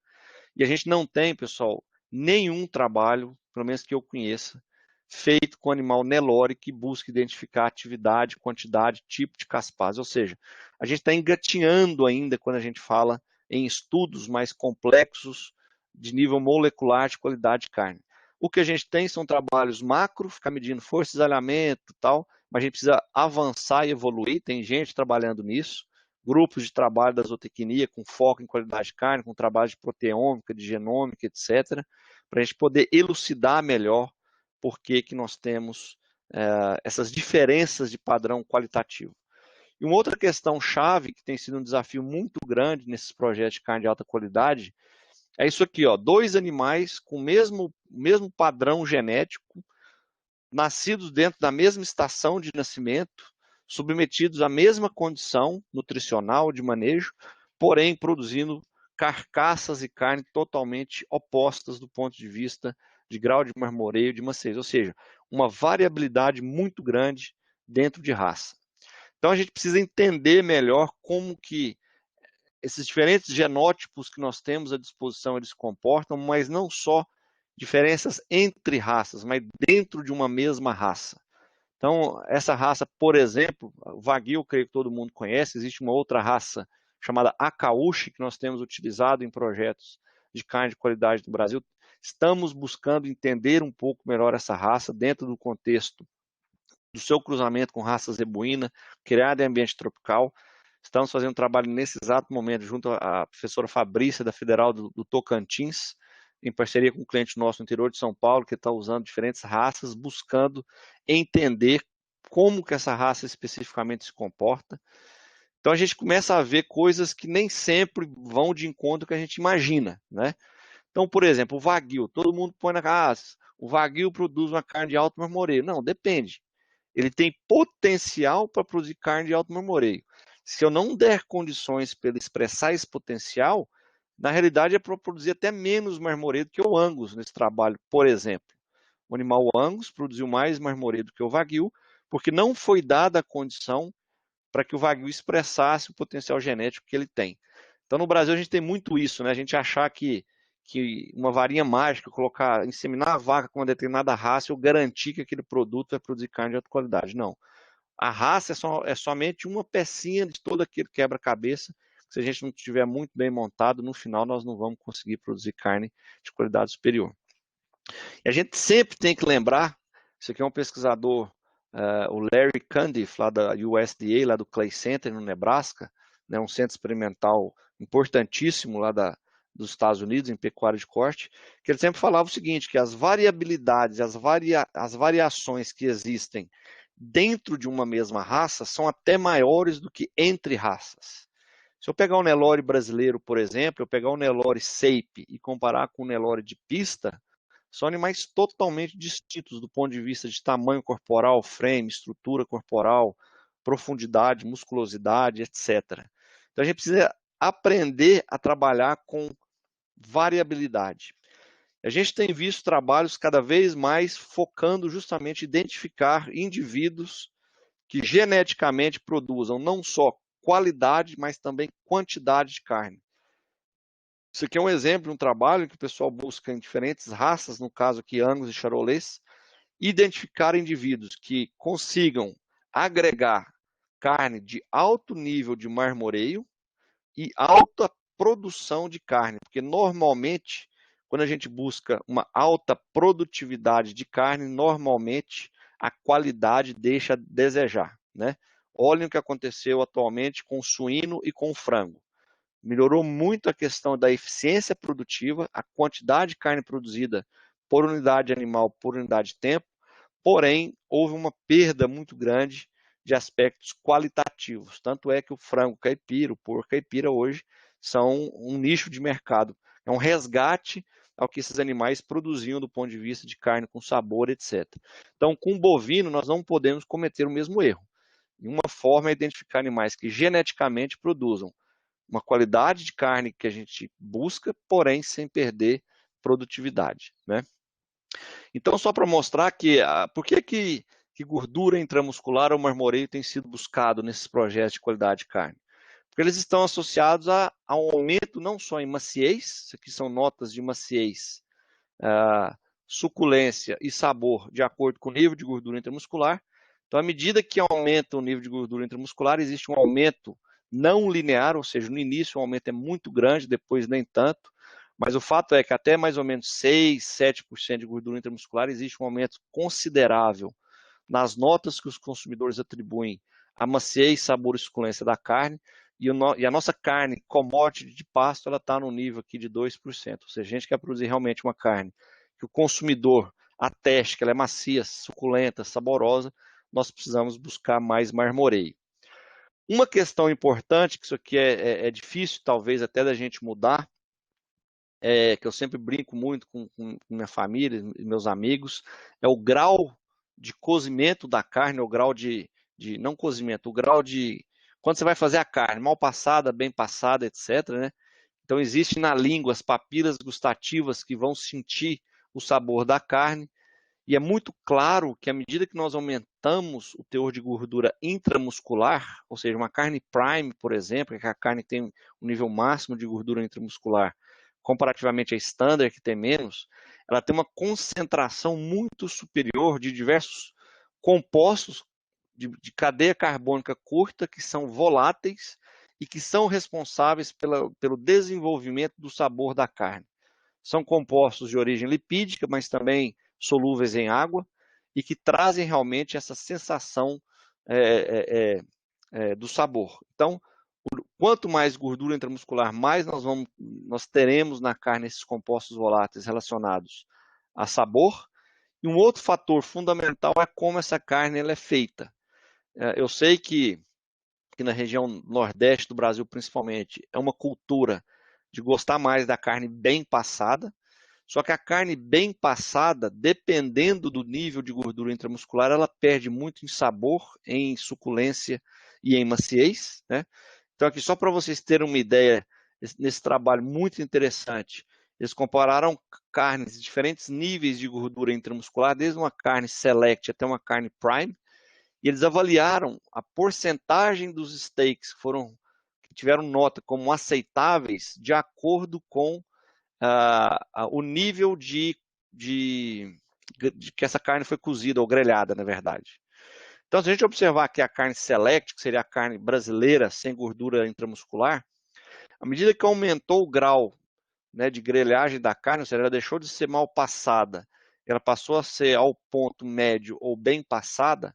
E a gente não tem, pessoal, nenhum trabalho, pelo menos que eu conheça, feito com animal Nelore que busca identificar atividade, quantidade, tipo de caspase. Ou seja, a gente está engatinhando ainda quando a gente fala em estudos mais complexos de nível molecular de qualidade de carne. O que a gente tem são trabalhos macro, ficar medindo força de cisalhamento e tal, mas a gente precisa avançar e evoluir, tem gente trabalhando nisso, grupos de trabalho da zootecnia com foco em qualidade de carne, com trabalho de proteômica, de genômica, etc., para a gente poder elucidar melhor por que nós temos essas diferenças de padrão qualitativo. E uma outra questão chave, que tem sido um desafio muito grande nesses projetos de carne de alta qualidade, é isso aqui, ó, 2 animais com o mesmo padrão genético, nascidos dentro da mesma estação de nascimento, submetidos à mesma condição nutricional de manejo, porém produzindo carcaças e carne totalmente opostas do ponto de vista de grau de marmoreio, de maciez, ou seja, uma variabilidade muito grande dentro de raça. Então a gente precisa entender melhor como que esses diferentes genótipos que nós temos à disposição eles se comportam, mas não só diferenças entre raças, mas dentro de uma mesma raça. Então, essa raça, por exemplo, o Wagyu, eu creio que todo mundo conhece, existe uma outra raça chamada Akaushi, que nós temos utilizado em projetos de carne de qualidade do Brasil. Estamos buscando entender um pouco melhor essa raça dentro do contexto do seu cruzamento com raça zebuína, criada em ambiente tropical. Estamos fazendo um trabalho nesse exato momento junto à professora Fabrícia, da Federal do Tocantins, em parceria com um cliente nosso no interior de São Paulo, que está usando diferentes raças, buscando entender como que essa raça especificamente se comporta. Então a gente começa a ver coisas que nem sempre vão de encontro que a gente imagina, né? Então, por exemplo, o Wagyu, todo mundo põe na casa, o Wagyu produz uma carne de alto marmoreio. Não, depende. Ele tem potencial para produzir carne de alto marmoreio. Se eu não der condições para ele expressar esse potencial, na realidade é para produzir até menos marmoreio do que o Angus nesse trabalho, por exemplo. O animal Angus produziu mais marmoreio do que o Wagyu, porque não foi dada a condição para que o Wagyu expressasse o potencial genético que ele tem. Então, no Brasil, a gente tem muito isso, né? A gente achar que uma varinha mágica, colocar, inseminar a vaca com uma determinada raça, eu garantir que aquele produto vai produzir carne de alta qualidade. Não. A raça é somente uma pecinha de todo aquele quebra-cabeça. Se a gente não estiver muito bem montado, no final nós não vamos conseguir produzir carne de qualidade superior. E a gente sempre tem que lembrar, isso aqui é um pesquisador, o Larry Cundiff, lá da USDA, lá do Clay Center, no Nebraska, né, um centro experimental importantíssimo lá dos Estados Unidos, em pecuária de corte, que ele sempre falava o seguinte, que as variabilidades, as variações que existem dentro de uma mesma raça são até maiores do que entre raças. Se eu pegar o Nelore brasileiro, por exemplo, eu pegar o Nelore Seipe e comparar com o Nelore de pista, são animais totalmente distintos do ponto de vista de tamanho corporal, frame, estrutura corporal, profundidade, musculosidade, etc. Então a gente precisa aprender a trabalhar com variabilidade. A gente tem visto trabalhos cada vez mais focando justamente em identificar indivíduos que geneticamente produzam não só qualidade, mas também quantidade de carne. Isso aqui é um exemplo de um trabalho que o pessoal busca em diferentes raças, no caso aqui Angus e Charolais, identificar indivíduos que consigam agregar carne de alto nível de marmoreio e alta produção de carne, porque normalmente, quando a gente busca uma alta produtividade de carne, normalmente a qualidade deixa a desejar, né? Olhem o que aconteceu atualmente com o suíno e com o frango. Melhorou muito a questão da eficiência produtiva, a quantidade de carne produzida por unidade animal, por unidade de tempo, porém, houve uma perda muito grande de aspectos qualitativos. Tanto é que o frango caipira, o porco caipira hoje são um nicho de mercado, é um resgate ao que esses animais produziam do ponto de vista de carne com sabor, etc. Então, com o bovino, nós não podemos cometer o mesmo erro. E uma forma é identificar animais que geneticamente produzam uma qualidade de carne que a gente busca, porém sem perder produtividade, né? Então, só para mostrar que por que gordura intramuscular ou marmoreio tem sido buscado nesses projetos de qualidade de carne? Porque eles estão associados a um aumento não só em maciez, isso aqui são notas de maciez, suculência e sabor de acordo com o nível de gordura intramuscular. Então, à medida que aumenta o nível de gordura intramuscular, existe um aumento não linear, ou seja, no início o aumento é muito grande, depois nem tanto, mas o fato é que até mais ou menos 6, 7% de gordura intramuscular existe um aumento considerável nas notas que os consumidores atribuem à maciez, sabor e suculência da carne, e a nossa carne commodity de pasto ela está no nível aqui de 2%. Ou seja, a gente quer produzir realmente uma carne que o consumidor ateste que ela é macia, suculenta, saborosa, nós precisamos buscar mais marmoreio. Uma questão importante, que isso aqui é difícil talvez até da gente mudar, que eu sempre brinco muito com minha família e meus amigos, é o grau de cozimento da carne, o grau não cozimento, o grau de quando você vai fazer a carne, mal passada, bem passada, etc, né? Então existe na língua as papilas gustativas que vão sentir o sabor da carne, e é muito claro que à medida que nós aumentamos o teor de gordura intramuscular, ou seja, uma carne prime, por exemplo, que a carne tem um nível máximo de gordura intramuscular, comparativamente a standard, que tem menos, ela tem uma concentração muito superior de diversos compostos de cadeia carbônica curta, que são voláteis e que são responsáveis pelo desenvolvimento do sabor da carne. São compostos de origem lipídica, mas também solúveis em água, e que trazem realmente essa sensação do sabor. Então, quanto mais gordura intramuscular, mais nós teremos na carne esses compostos voláteis relacionados a sabor. E um outro fator fundamental é como essa carne ela é feita. Eu sei que na região nordeste do Brasil, principalmente, é uma cultura de gostar mais da carne bem passada, só que a carne bem passada, dependendo do nível de gordura intramuscular, ela perde muito em sabor, em suculência e em maciez, né? Então, aqui só para vocês terem uma ideia, nesse trabalho muito interessante, eles compararam carnes de diferentes níveis de gordura intramuscular, desde uma carne select até uma carne prime, e eles avaliaram a porcentagem dos steaks que tiveram nota como aceitáveis de acordo com o nível de que essa carne foi cozida ou grelhada, na verdade. Então, se a gente observar aqui a carne select, que seria a carne brasileira sem gordura intramuscular, à medida que aumentou o grau, né, de grelhagem da carne, ou seja, ela deixou de ser mal passada, ela passou a ser ao ponto médio ou bem passada,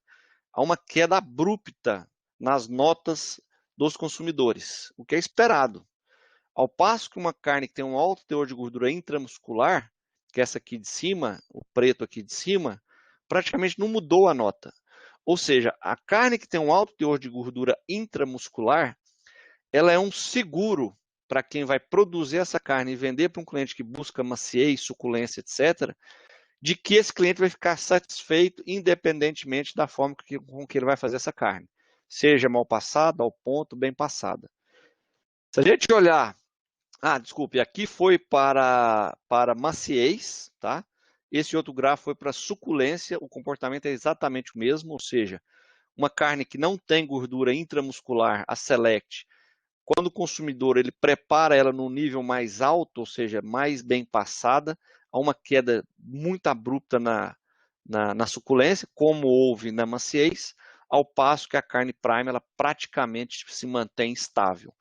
há uma queda abrupta nas notas dos consumidores, o que é esperado. Ao passo que uma carne que tem um alto teor de gordura intramuscular, que é essa aqui de cima, o preto aqui de cima, praticamente não mudou a nota. Ou seja, a carne que tem um alto teor de gordura intramuscular, ela é um seguro para quem vai produzir essa carne e vender para um cliente que busca maciez, suculência, etc., de que esse cliente vai ficar satisfeito independentemente da forma com que ele vai fazer essa carne. Seja mal passada, ao ponto, bem passada. Se a gente olhar desculpe, aqui foi para maciez, tá? Esse outro gráfico foi para suculência, o comportamento é exatamente o mesmo, ou seja, uma carne que não tem gordura intramuscular, a select, quando o consumidor ele prepara ela no nível mais alto, ou seja, mais bem passada, há uma queda muito abrupta na suculência, como houve na maciez, ao passo que a carne prime ela praticamente se mantém estável.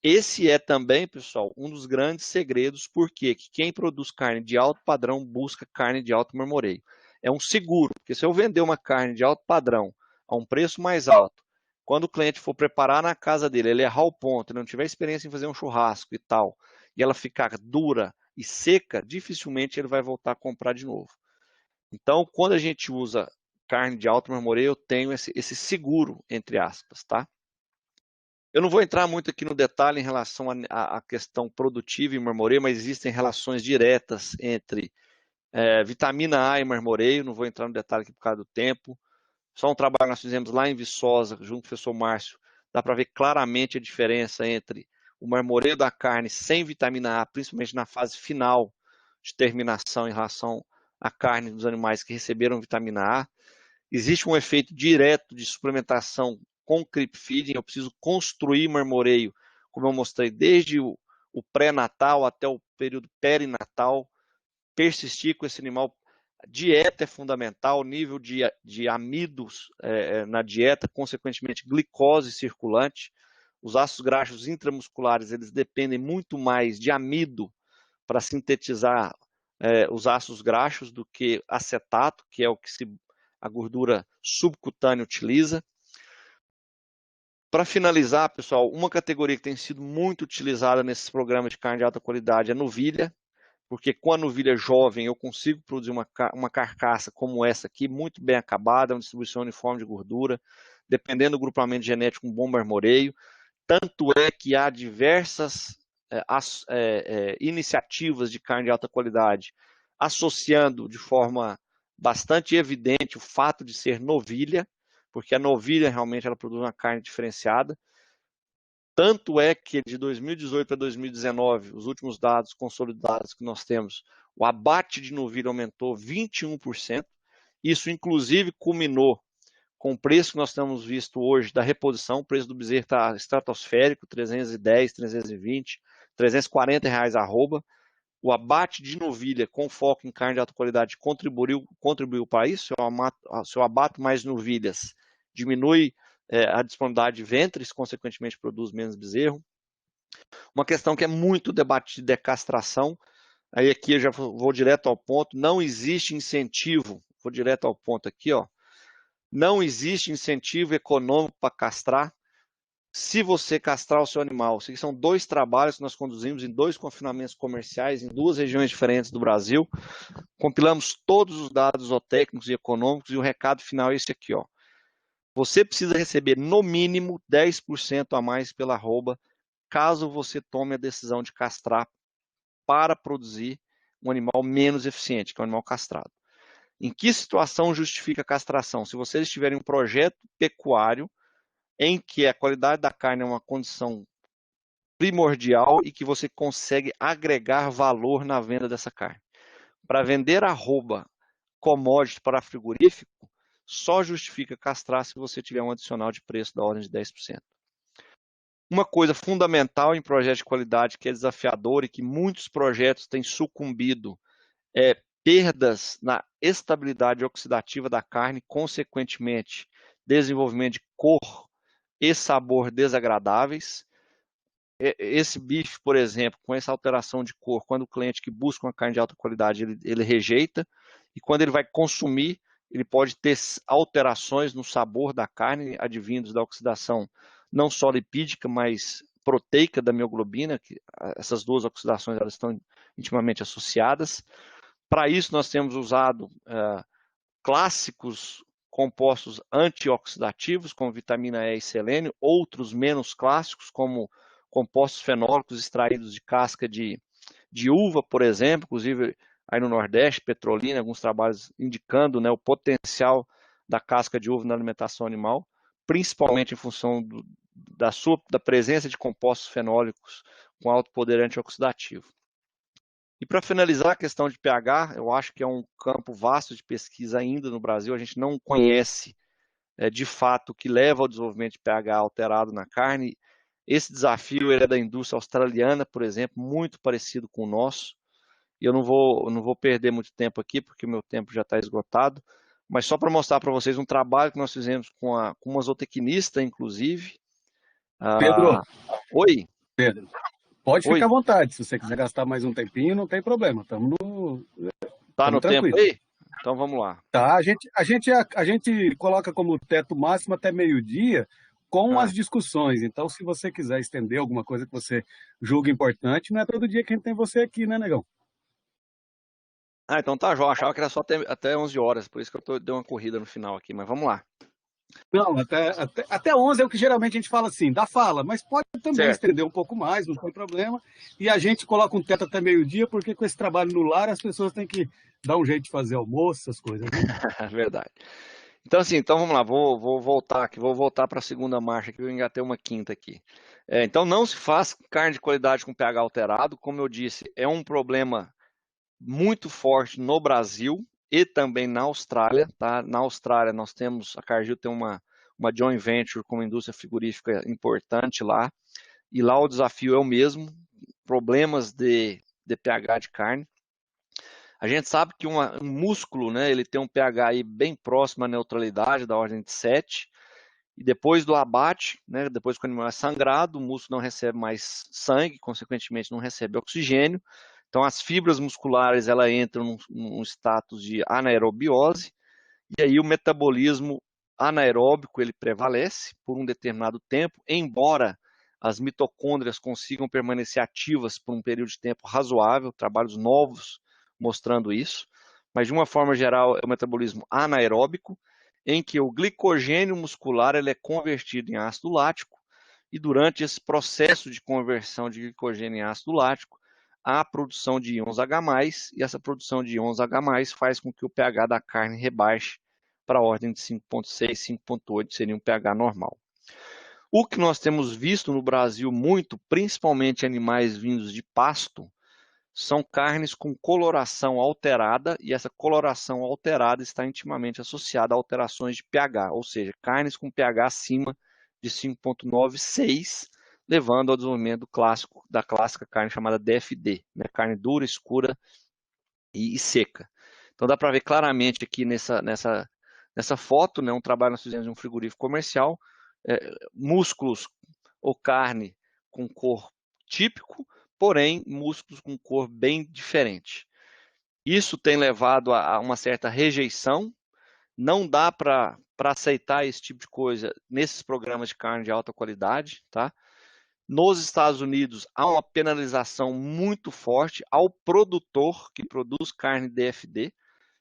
Esse é também, pessoal, um dos grandes segredos, porque quem produz carne de alto padrão busca carne de alto marmoreio. É um seguro, porque se eu vender uma carne de alto padrão a um preço mais alto, quando o cliente for preparar na casa dele, ele errar o ponto, ele não tiver experiência em fazer um churrasco e tal, e ela ficar dura e seca, dificilmente ele vai voltar a comprar de novo. Então, quando a gente usa carne de alto marmoreio, eu tenho esse seguro, entre aspas, tá? Eu não vou entrar muito aqui no detalhe em relação à questão produtiva e marmoreio, mas existem relações diretas entre vitamina A e marmoreio, não vou entrar no detalhe aqui por causa do tempo. Só um trabalho que nós fizemos lá em Viçosa, junto com o professor Márcio, dá para ver claramente a diferença entre o marmoreio da carne sem vitamina A, principalmente na fase final de terminação em relação à carne dos animais que receberam vitamina A. Existe um efeito direto de suplementação com creep feeding, eu preciso construir marmoreio, como eu mostrei, desde o pré-natal até o período perinatal, persistir com esse animal. Dieta é fundamental, nível de amidos na dieta, consequentemente glicose circulante. Os ácidos graxos intramusculares, eles dependem muito mais de amido para sintetizar os ácidos graxos do que acetato, que é o que a gordura subcutânea utiliza. Para finalizar, pessoal, uma categoria que tem sido muito utilizada nesses programas de carne de alta qualidade é a novilha, porque com a novilha jovem eu consigo produzir uma carcaça como essa aqui, muito bem acabada, uma distribuição uniforme de gordura, dependendo do grupamento genético, um bom marmoreio. Tanto é que há diversas iniciativas de carne de alta qualidade, associando de forma bastante evidente o fato de ser novilha, porque a novilha realmente ela produz uma carne diferenciada. Tanto é que de 2018 para 2019, os últimos dados consolidados que nós temos, o abate de novilha aumentou 21%. Isso, inclusive, culminou com o preço que nós temos visto hoje da reposição. O preço do bezerro está estratosférico, 310, 320, R$ 340 arroba. O abate de novilha com foco em carne de alta qualidade contribuiu para isso. Se eu abato mais novilhas, diminui a disponibilidade de ventres, consequentemente produz menos bezerro. Uma questão que é muito debatida é castração. Aí aqui eu já vou direto ao ponto. Não existe incentivo, vou direto ao ponto aqui, ó. Não existe incentivo econômico para castrar. Se você castrar o seu animal, são 2 trabalhos que nós conduzimos em 2 confinamentos comerciais em 2 regiões diferentes do Brasil. Compilamos todos os dados zootécnicos e econômicos e o recado final é esse aqui, ó. Você precisa receber no mínimo 10% a mais pela arroba, caso você tome a decisão de castrar para produzir um animal menos eficiente, que é um animal castrado. Em que situação justifica a castração? Se vocês tiverem um projeto pecuário em que a qualidade da carne é uma condição primordial e que você consegue agregar valor na venda dessa carne. Para vender arroba commodity para frigorífico, só justifica castrar se você tiver um adicional de preço da ordem de 10%. Uma coisa fundamental em projetos de qualidade que é desafiador e que muitos projetos têm sucumbido é perdas na estabilidade oxidativa da carne, consequentemente desenvolvimento de cor e sabor desagradáveis. Esse bife, por exemplo, com essa alteração de cor, quando o cliente que busca uma carne de alta qualidade, ele rejeita, e quando ele vai consumir, ele pode ter alterações no sabor da carne, advindos da oxidação, não só lipídica, mas proteica da mioglobina, que essas 2 oxidações elas estão intimamente associadas. Para isso, nós temos usado clássicos compostos antioxidativos, como vitamina E e selênio, outros menos clássicos, como compostos fenólicos extraídos de casca de uva, por exemplo, inclusive aí no Nordeste, Petrolina, alguns trabalhos indicando, né, o potencial da casca de uva na alimentação animal, principalmente em função da presença de compostos fenólicos com alto poder antioxidativo. E para finalizar a questão de pH, eu acho que é um campo vasto de pesquisa ainda no Brasil, a gente não conhece de fato o que leva ao desenvolvimento de pH alterado na carne. Esse desafio é da indústria australiana, por exemplo, muito parecido com o nosso. E eu não vou perder muito tempo aqui, porque o meu tempo já está esgotado, mas só para mostrar para vocês um trabalho que nós fizemos com uma zootecnista, inclusive. Pedro, Oi. Pedro, pode Oi. ficar à vontade. Se você quiser gastar mais um tempinho, não tem problema. Tá no tempo aí? Então vamos lá. Tá, a gente coloca como teto máximo até meio-dia com as discussões. Então, se você quiser estender alguma coisa que você julga importante, não é todo dia que a gente tem você aqui, né, negão? Ah, então tá, João. Achava que era só até 11 horas, por isso que eu dei uma corrida no final aqui, mas vamos lá. Não, até 11 é o que geralmente a gente fala assim, dá fala, mas pode também Certo. estender um pouco mais, não tem problema. E a gente coloca um teto até meio-dia, porque com esse trabalho no lar as pessoas têm que dar um jeito de fazer almoço, essas coisas, né? Verdade. Então, assim, então vamos lá, vou voltar aqui, vou voltar para a segunda marcha, que eu engatei uma quinta aqui. Então, não se faz carne de qualidade com pH alterado, como eu disse, é um problema muito forte no Brasil e também na Austrália, tá? Na Austrália nós temos, a Cargill tem uma joint venture com uma indústria frigorífica importante lá, e lá o desafio é o mesmo, problemas de pH de carne. A gente sabe que um músculo, né, ele tem um pH aí bem próximo à neutralidade, da ordem de 7, e depois do abate, né, depois que o animal é sangrado, o músculo não recebe mais sangue, consequentemente não recebe oxigênio, então as fibras musculares ela entram num status de anaerobiose, e aí o metabolismo anaeróbico ele prevalece por um determinado tempo, embora as mitocôndrias consigam permanecer ativas por um período de tempo razoável, trabalhos novos mostrando isso, mas de uma forma geral é o metabolismo anaeróbico, em que o glicogênio muscular ele é convertido em ácido lático, e durante esse processo de conversão de glicogênio em ácido lático, há a produção de íons H+, e essa produção de íons H+, faz com que o pH da carne rebaixe para a ordem de 5,6, 5,8 seria um pH normal. O que nós temos visto no Brasil muito, principalmente animais vindos de pasto, são carnes com coloração alterada, e essa coloração alterada está intimamente associada a alterações de pH, ou seja, carnes com pH acima de 5,96, levando ao desenvolvimento da clássica carne chamada DFD, né? Carne dura, escura e seca. Então dá para ver claramente aqui nessa foto, né, um trabalho que nós fizemos em um frigorífico comercial, músculos ou carne com cor típico, porém músculos com cor bem diferente. Isso tem levado a uma certa rejeição, não dá para aceitar esse tipo de coisa nesses programas de carne de alta qualidade, tá? Nos Estados Unidos, há uma penalização muito forte ao produtor que produz carne DFD.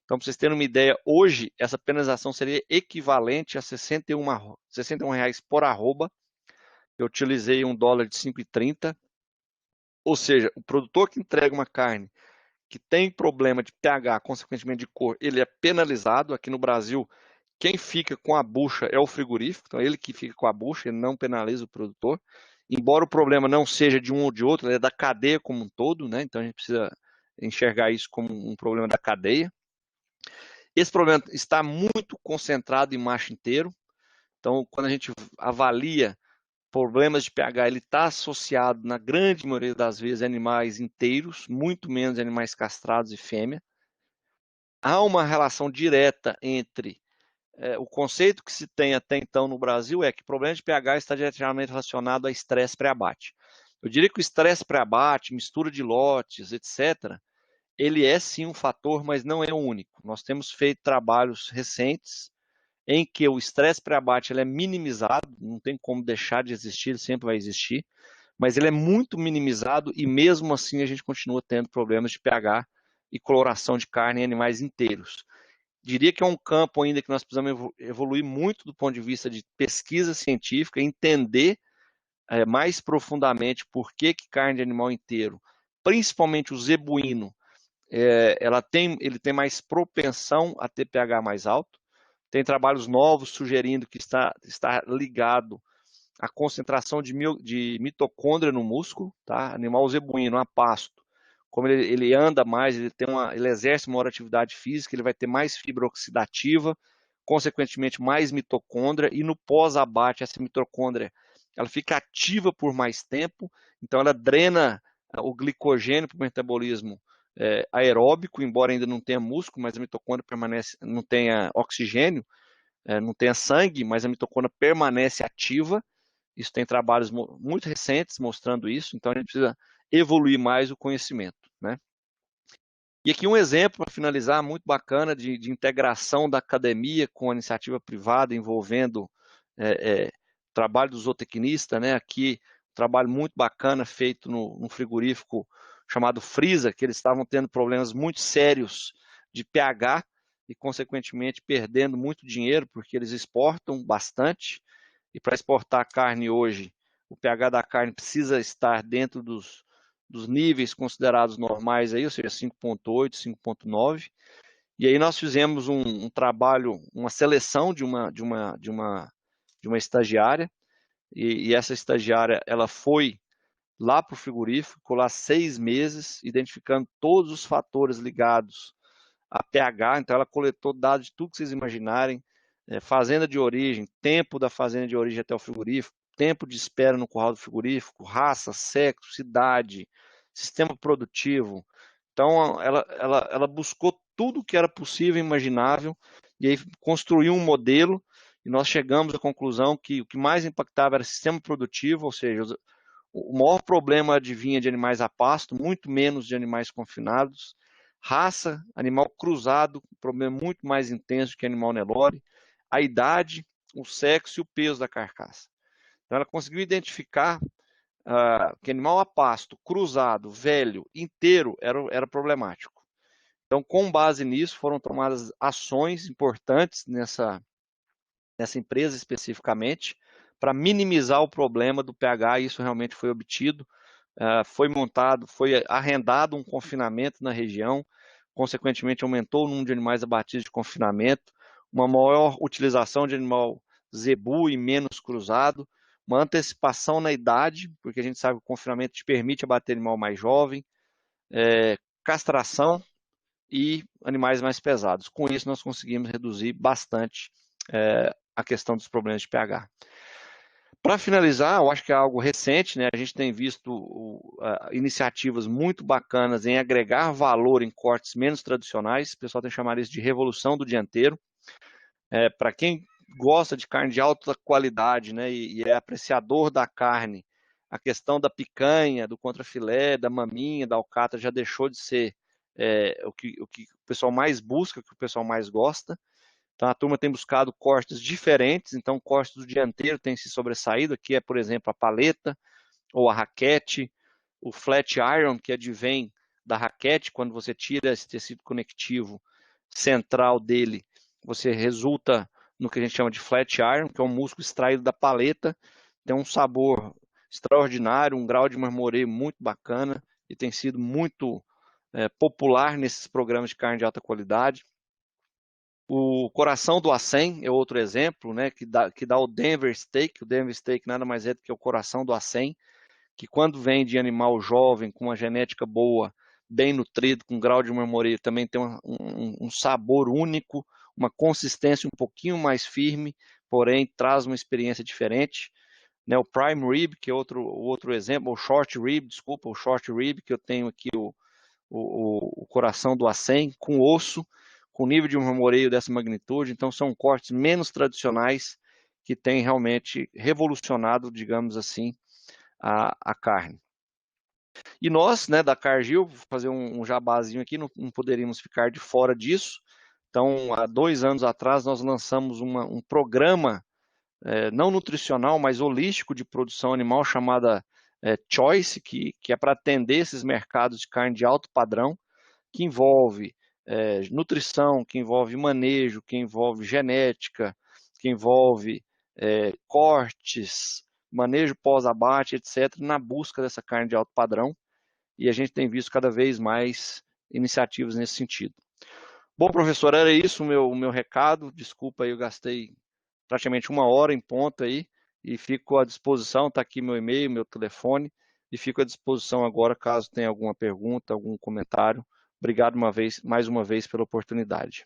Então, para vocês terem uma ideia, hoje essa penalização seria equivalente a R$ 61 por arroba. Eu utilizei $1 de 5,30. Ou seja, o produtor que entrega uma carne que tem problema de pH, consequentemente de cor, ele é penalizado. Aqui no Brasil, quem fica com a bucha é o frigorífico, então ele que fica com a bucha, ele não penaliza o produtor. Embora o problema não seja de um ou de outro, ele é da cadeia como um todo, né? Então a gente precisa enxergar isso como um problema da cadeia. Esse problema está muito concentrado em macho inteiro, então quando a gente avalia problemas de pH, ele está associado, na grande maioria das vezes, a animais inteiros, muito menos animais castrados e fêmea. Há uma relação direta entre o conceito que se tem até então no Brasil é que o problema de pH está diretamente relacionado a estresse pré-abate. Eu diria que o estresse pré-abate, mistura de lotes, etc., ele é sim um fator, mas não é o único. Nós temos feito trabalhos recentes em que o estresse pré-abate ele é minimizado, não tem como deixar de existir, ele sempre vai existir, mas ele é muito minimizado e mesmo assim a gente continua tendo problemas de pH e coloração de carne em animais inteiros. Diria que é um campo ainda que nós precisamos evoluir muito do ponto de vista de pesquisa científica, entender mais profundamente por que carne de animal inteiro, principalmente o zebuíno, ele tem mais propensão a ter pH mais alto. Tem trabalhos novos sugerindo que está ligado à concentração de mitocôndria no músculo, tá? Animal zebuíno, a pasto, como ele anda mais, ele exerce maior atividade física, ele vai ter mais fibra oxidativa, consequentemente mais mitocôndria, e no pós-abate essa mitocôndria ela fica ativa por mais tempo, então ela drena o glicogênio para o metabolismo aeróbico, embora ainda não tenha músculo, mas a mitocôndria permanece, não tenha oxigênio, não tenha sangue, mas a mitocôndria permanece ativa. Isso tem trabalhos muito recentes mostrando isso, então a gente precisa evoluir mais o conhecimento, né? E aqui um exemplo para finalizar muito bacana de integração da academia com a iniciativa privada envolvendo trabalho do zootecnista, né? Aqui um trabalho muito bacana feito no frigorífico chamado Frisa, que eles estavam tendo problemas muito sérios de pH e, consequentemente, perdendo muito dinheiro, porque eles exportam bastante, e para exportar carne hoje, o pH da carne precisa estar dentro dos níveis considerados normais, aí, ou seja, 5,8, 5,9. E aí nós fizemos um trabalho, uma seleção de uma estagiária, e essa estagiária ela foi lá para o frigorífico, ficou lá 6 meses, identificando todos os fatores ligados a pH. Então ela coletou dados de tudo que vocês imaginarem, fazenda de origem, tempo da fazenda de origem até o frigorífico, tempo de espera no curral do frigorífico, raça, sexo, cidade, sistema produtivo. Então ela buscou tudo que era possível e imaginável, e aí construiu um modelo, e nós chegamos à conclusão que o que mais impactava era o sistema produtivo, ou seja, o maior problema adivinha de animais a pasto, muito menos de animais confinados. Raça, animal cruzado, problema muito mais intenso que animal Nelore. A idade, o sexo e o peso da carcaça. Então ela conseguiu identificar que animal a pasto, cruzado, velho, inteiro, era problemático. Então, com base nisso, foram tomadas ações importantes nessa empresa especificamente, para minimizar o problema do pH, e isso realmente foi obtido. Foi montado, foi arrendado um confinamento na região, consequentemente aumentou o número de animais abatidos de confinamento, uma maior utilização de animal zebu e menos cruzado, uma antecipação na idade, porque a gente sabe que o confinamento te permite abater animal mais jovem, castração e animais mais pesados. Com isso, nós conseguimos reduzir bastante a questão dos problemas de pH. Para finalizar, eu acho que é algo recente, né? A gente tem visto iniciativas muito bacanas em agregar valor em cortes menos tradicionais. O pessoal tem chamado isso de revolução do dianteiro. Para quem gosta de carne de alta qualidade, né, e é apreciador da carne, a questão da picanha, do contrafilé, da maminha, da alcatra já deixou de ser o que o pessoal mais busca, o que o pessoal mais gosta. Então, a turma tem buscado cortes diferentes, então cortes do dianteiro tem se sobressaído, aqui por exemplo, a paleta ou a raquete, o flat iron, que advém da raquete, quando você tira esse tecido conectivo central dele, você resulta no que a gente chama de flat iron, que é um músculo extraído da paleta, tem um sabor extraordinário, um grau de marmoreio muito bacana, e tem sido muito popular nesses programas de carne de alta qualidade. O coração do acém é outro exemplo, né, que dá o Denver Steak. O Denver Steak nada mais é do que o coração do acém, que quando vem de animal jovem, com uma genética boa, bem nutrido, com grau de marmoreio, também tem um sabor único, uma consistência um pouquinho mais firme, porém traz uma experiência diferente. Né, o Prime Rib, que é outro exemplo, o Short Rib, desculpa, o Short Rib, que eu tenho aqui o coração do acém, com osso, com nível de marmoreio dessa magnitude. Então são cortes menos tradicionais que têm realmente revolucionado, digamos assim, a carne. E nós, né, da Cargill, vou fazer um jabazinho aqui, não poderíamos ficar de fora disso. Então, há 2 anos atrás, nós lançamos um programa não nutricional, mas holístico de produção animal, chamada Choice, que é para atender esses mercados de carne de alto padrão, que envolve nutrição, que envolve manejo, que envolve genética, que envolve cortes, manejo pós-abate, etc., na busca dessa carne de alto padrão, e a gente tem visto cada vez mais iniciativas nesse sentido. Bom, professor, era isso o meu recado. Desculpa aí, eu gastei praticamente 1 hora em ponto aí, e fico à disposição, está aqui meu e-mail, meu telefone, e fico à disposição agora caso tenha alguma pergunta, algum comentário. Obrigado mais uma vez pela oportunidade.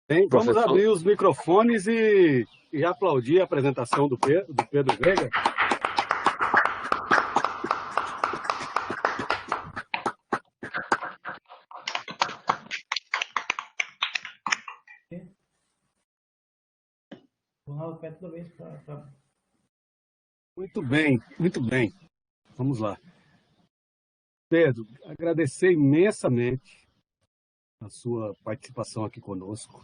Bem, vamos abrir os microfones e aplaudir a apresentação do Pedro Veiga. Muito bem, muito bem. Vamos lá. Pedro, agradecer imensamente a sua participação aqui conosco.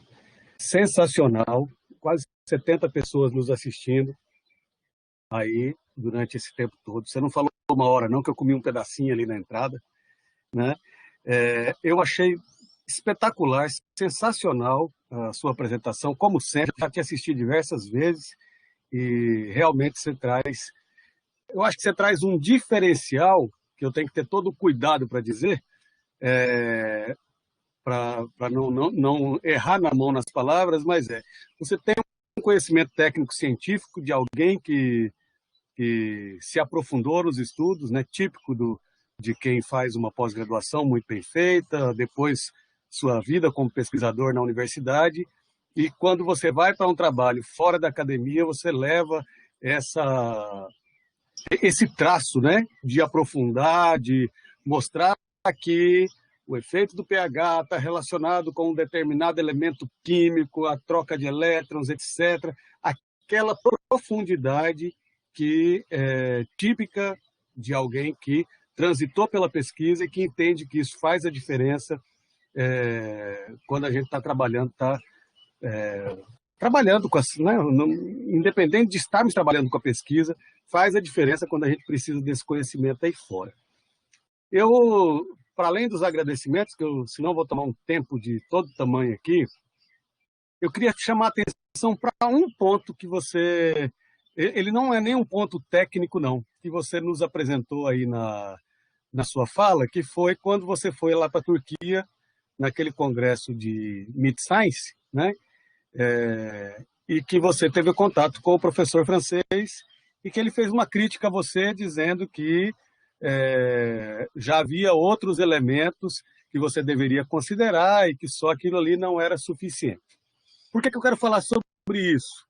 Sensacional, quase 70 pessoas nos assistindo aí durante esse tempo todo. Você não falou uma hora não, que eu comi um pedacinho ali na entrada, né? Eu achei espetacular, sensacional a sua apresentação, como sempre, já te assisti diversas vezes e realmente você traz, eu acho que você traz um diferencial que eu tenho que ter todo o cuidado para dizer, para não errar na mão nas palavras, mas você tem um conhecimento técnico-científico de alguém que se aprofundou nos estudos, né, típico de quem faz uma pós-graduação muito bem feita, depois sua vida como pesquisador na universidade, e quando você vai para um trabalho fora da academia, você leva esse traço, né, de aprofundar, de mostrar que o efeito do pH está relacionado com um determinado elemento químico, a troca de elétrons, etc. Aquela profundidade que é típica de alguém que transitou pela pesquisa e que entende que isso faz a diferença quando a gente está trabalhando, trabalhando com né, independente de estarmos trabalhando com a pesquisa, faz a diferença quando a gente precisa desse conhecimento aí fora. Para além dos agradecimentos, que eu senão vou tomar um tempo de todo tamanho aqui, eu queria chamar a atenção para um ponto que você... Ele não é nem um ponto técnico, não, que você nos apresentou aí na sua fala, que foi quando você foi lá para a Turquia, naquele congresso de Mid-Science, né? E que você teve contato com o professor francês e que ele fez uma crítica a você, dizendo que já havia outros elementos que você deveria considerar e que só aquilo ali não era suficiente. Por que eu quero falar sobre isso?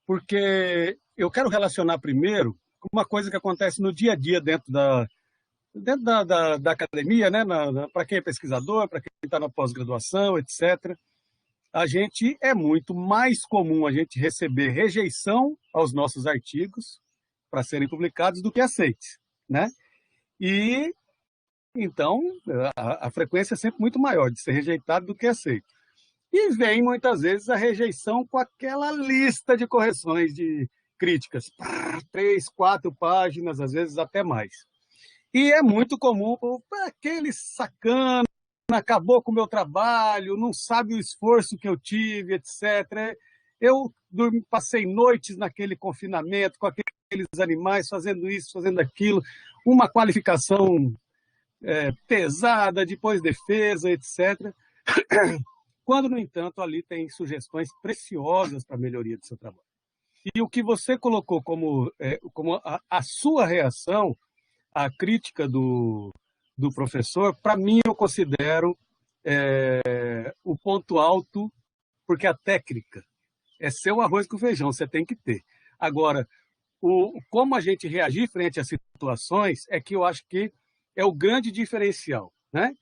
Porque eu quero relacionar primeiro com uma coisa que acontece no dia a dia dentro da academia, né? Para quem é pesquisador, para quem está na pós-graduação, etc. É muito mais comum a gente receber rejeição aos nossos artigos para serem publicados do que aceites, né? E, então, a frequência é sempre muito maior de ser rejeitado do que aceito. E vem, muitas vezes, a rejeição com aquela lista de correções, de críticas. 3, 4 páginas, às vezes até mais. E é muito comum, aquele sacana, acabou com o meu trabalho, não sabe o esforço que eu tive, etc. Eu passei noites naquele confinamento, com aqueles animais, fazendo isso, fazendo aquilo, uma qualificação pesada, depois defesa, etc. Quando, no entanto, ali tem sugestões preciosas para a melhoria do seu trabalho. E o que você colocou como a sua reação à crítica do professor, para mim, eu considero o ponto alto, porque a técnica é seu arroz com feijão, você tem que ter. Agora, como a gente reagir frente às situações é que eu acho que é o grande diferencial, né?